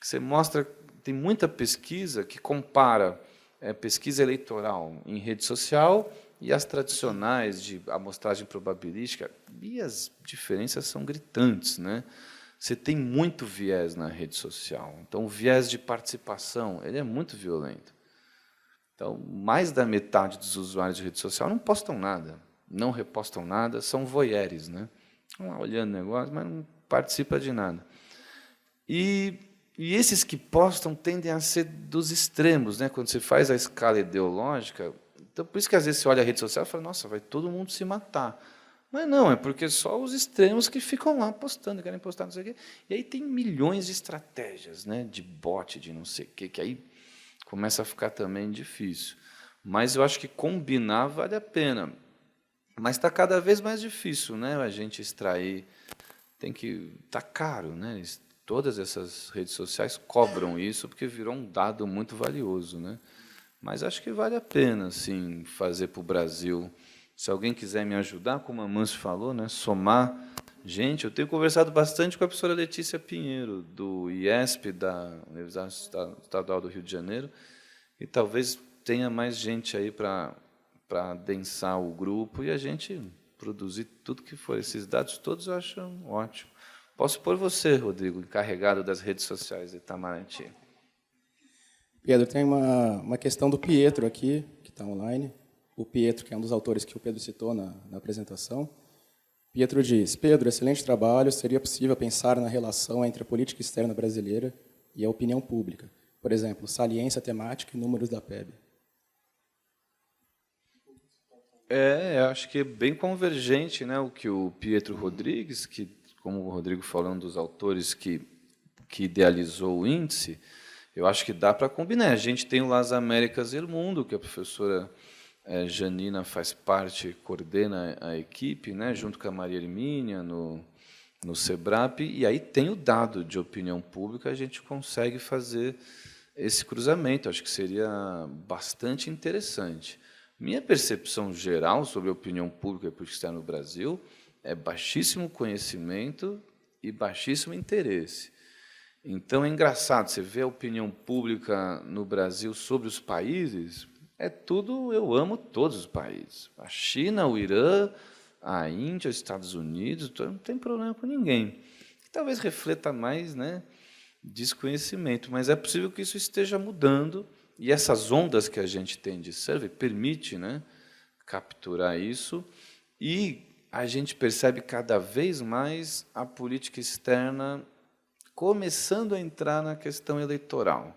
Você mostra, tem muita pesquisa que compara pesquisa eleitoral em rede social e as tradicionais de amostragem probabilística, e as diferenças são gritantes, né? Você tem muito viés na rede social. Então, o viés de participação ele é muito violento. Então, mais da metade dos usuários de rede social não postam nada, não repostam nada, são voyeurs, né? Estão lá olhando o negócio, mas não participa de nada. E E esses que postam tendem a ser dos extremos, né? Quando você faz a escala ideológica. Então, por isso que às vezes você olha a rede social e fala, nossa, vai todo mundo se matar. Mas não, é porque só os extremos que ficam lá postando, querem postar não sei o quê. E aí tem milhões de estratégias, né? De bot, de não sei o quê, que aí começa a ficar também difícil. Mas eu acho que combinar vale a pena. Mas está cada vez mais difícil, né? A gente extrair. Está caro, né? Todas essas redes sociais cobram isso, porque virou um dado muito valioso, né? Mas acho que vale a pena, assim, fazer para o Brasil. Se alguém quiser me ajudar, como a Mâncio falou, né? Somar. Gente, eu tenho conversado bastante com a professora Letícia Pinheiro, do IESP, da Universidade Estadual do Rio de Janeiro, e talvez tenha mais gente aí para adensar o grupo e a gente produzir tudo que for. Esses dados todos eu acho ótimo. Posso pôr você, Rodrigo, encarregado das redes sociais de Itamaraty. Pedro, tem uma questão do Pietro aqui, que está online. O Pietro, que é um dos autores que o Pedro citou na apresentação. Pietro diz, Pedro, excelente trabalho, seria possível pensar na relação entre a política externa brasileira e a opinião pública. Por exemplo, saliência temática e números da PEB. Acho que é bem convergente, né, o que o Pietro Rodrigues, que, como o Rodrigo falou, um dos autores que idealizou o índice, eu acho que dá para combinar. A gente tem o Las Américas e o Mundo, que a professora Janina faz parte, coordena a equipe, né, junto com a Maria Hermínia, no SEBRAP, e aí tem o dado de opinião pública, a gente consegue fazer esse cruzamento. Acho que seria bastante interessante. Minha percepção geral sobre a opinião pública e política externa no Brasil é baixíssimo conhecimento e baixíssimo interesse. Então, é engraçado, você vê a opinião pública no Brasil sobre os países, é tudo, eu amo todos os países. A China, o Irã, a Índia, os Estados Unidos, não tem problema com ninguém. Talvez refleta mais, né, desconhecimento, mas é possível que isso esteja mudando, e essas ondas que a gente tem de survey permite, né, capturar isso, e a gente percebe cada vez mais a política externa começando a entrar na questão eleitoral.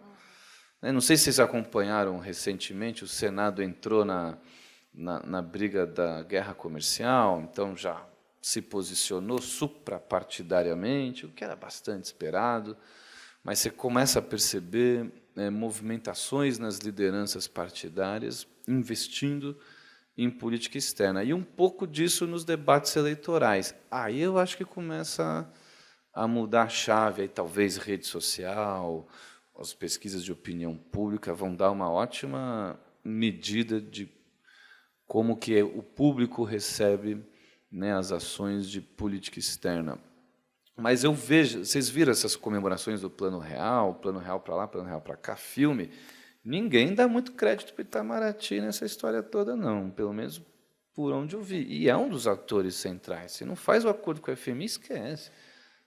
Não sei se vocês acompanharam recentemente, o Senado entrou na briga da guerra comercial, então já se posicionou suprapartidariamente, o que era bastante esperado, mas você começa a perceber movimentações nas lideranças partidárias investindo em política externa. E um pouco disso nos debates eleitorais. Aí eu acho que começa a mudar a chave, aí talvez rede social, as pesquisas de opinião pública vão dar uma ótima medida de como que o público recebe, né, as ações de política externa. Mas eu vejo, vocês viram essas comemorações do Plano Real para lá, Plano Real para cá, filme, ninguém dá muito crédito para Itamaraty nessa história toda, não, pelo menos por onde eu vi. E é um dos atores centrais. Se não faz o acordo com a FMI, esquece.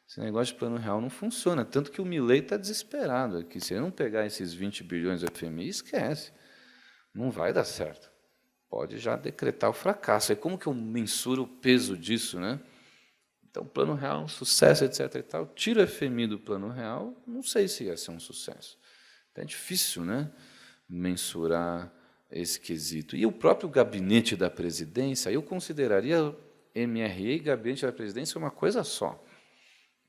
Esse negócio de Plano Real não funciona, tanto que o Milei está desesperado aqui. Se ele não pegar esses 20 bilhões do FMI, esquece. Não vai dar certo. Pode já decretar o fracasso. Aí como que eu mensuro o peso disso, né? Então, o Plano Real é um sucesso, etc. E tal. Tira o FMI do Plano Real, não sei se ia ser um sucesso. Então, é difícil, né, mensurar esse quesito. E o próprio gabinete da presidência, eu consideraria MRE e gabinete da presidência uma coisa só,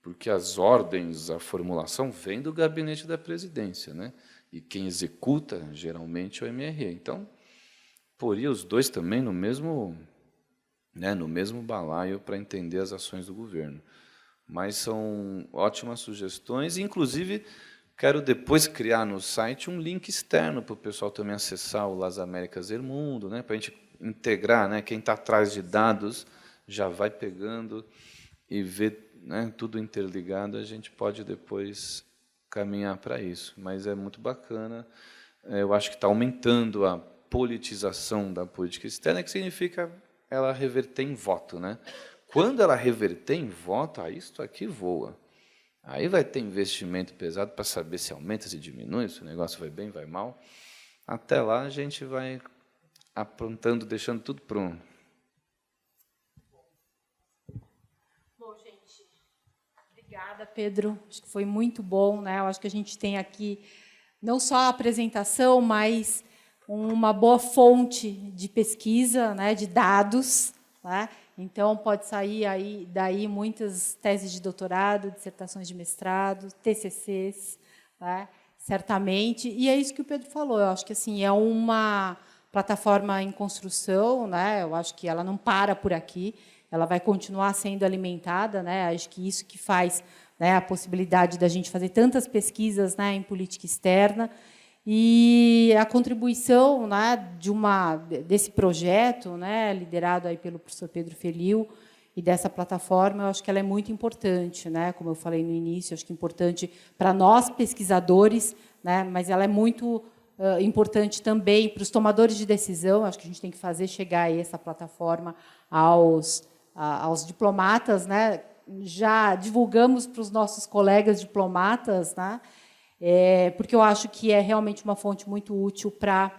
porque as ordens, a formulação vem do gabinete da presidência, né? E quem executa, geralmente, é o MRE. Então, poria os dois também no mesmo balaio para entender as ações do governo. Mas são ótimas sugestões, e, inclusive, quero depois criar no site um link externo para o pessoal também acessar o Las Américas e Mundo, né, para a gente integrar, né, quem está atrás de dados já vai pegando e ver, né, tudo interligado, a gente pode depois caminhar para isso. Mas é muito bacana, eu acho que está aumentando a politização da política externa, que significa ela reverter em voto, né? Quando ela reverter em voto, aí isso aqui voa. Aí vai ter investimento pesado para saber se aumenta, se diminui, se o negócio vai bem, vai mal. Até lá a gente vai aprontando, deixando tudo pronto. Bom, gente, Obrigada, Pedro. Acho que foi muito bom, né? Eu acho que a gente tem aqui não só a apresentação, mas uma boa fonte de pesquisa, né, de dados, né? Então pode sair aí daí muitas teses de doutorado, dissertações de mestrado, TCCs, né? Certamente. E é isso que o Pedro falou. Eu acho que assim é uma plataforma em construção, né? Eu acho que ela não para por aqui. Ela vai continuar sendo alimentada, né? Acho que isso que faz, né, a possibilidade da gente fazer tantas pesquisas, né, em política externa, e a contribuição, né, desse projeto, né, liderado aí pelo professor Pedro Feliu e dessa plataforma, eu acho que ela é muito importante, né? Como eu falei no início, acho que é importante para nós pesquisadores, né? Mas ela é muito importante também para os tomadores de decisão. Acho que a gente tem que fazer chegar aí essa plataforma aos diplomatas, né? Já divulgamos para os nossos colegas diplomatas, né? Porque eu acho que é realmente uma fonte muito útil para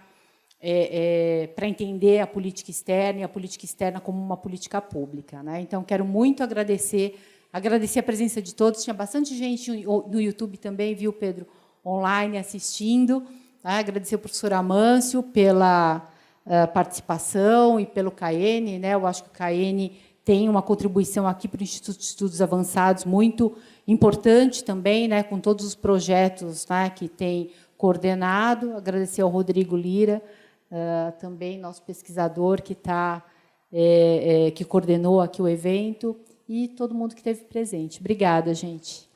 entender a política externa e a política externa como uma política pública, né? Então, quero muito agradecer a presença de todos. Tinha bastante gente no YouTube também, viu, Pedro, online assistindo. Né? Agradecer ao professor Amâncio pela participação e pelo CAEN, né? Eu acho que o CAEN tem uma contribuição aqui para o Instituto de Estudos Avançados muito importante também, né? Com todos os projetos, né, que tem coordenado. Agradecer ao Rodrigo Lira, também nosso pesquisador que que coordenou aqui o evento, e todo mundo que esteve presente. Obrigada, gente.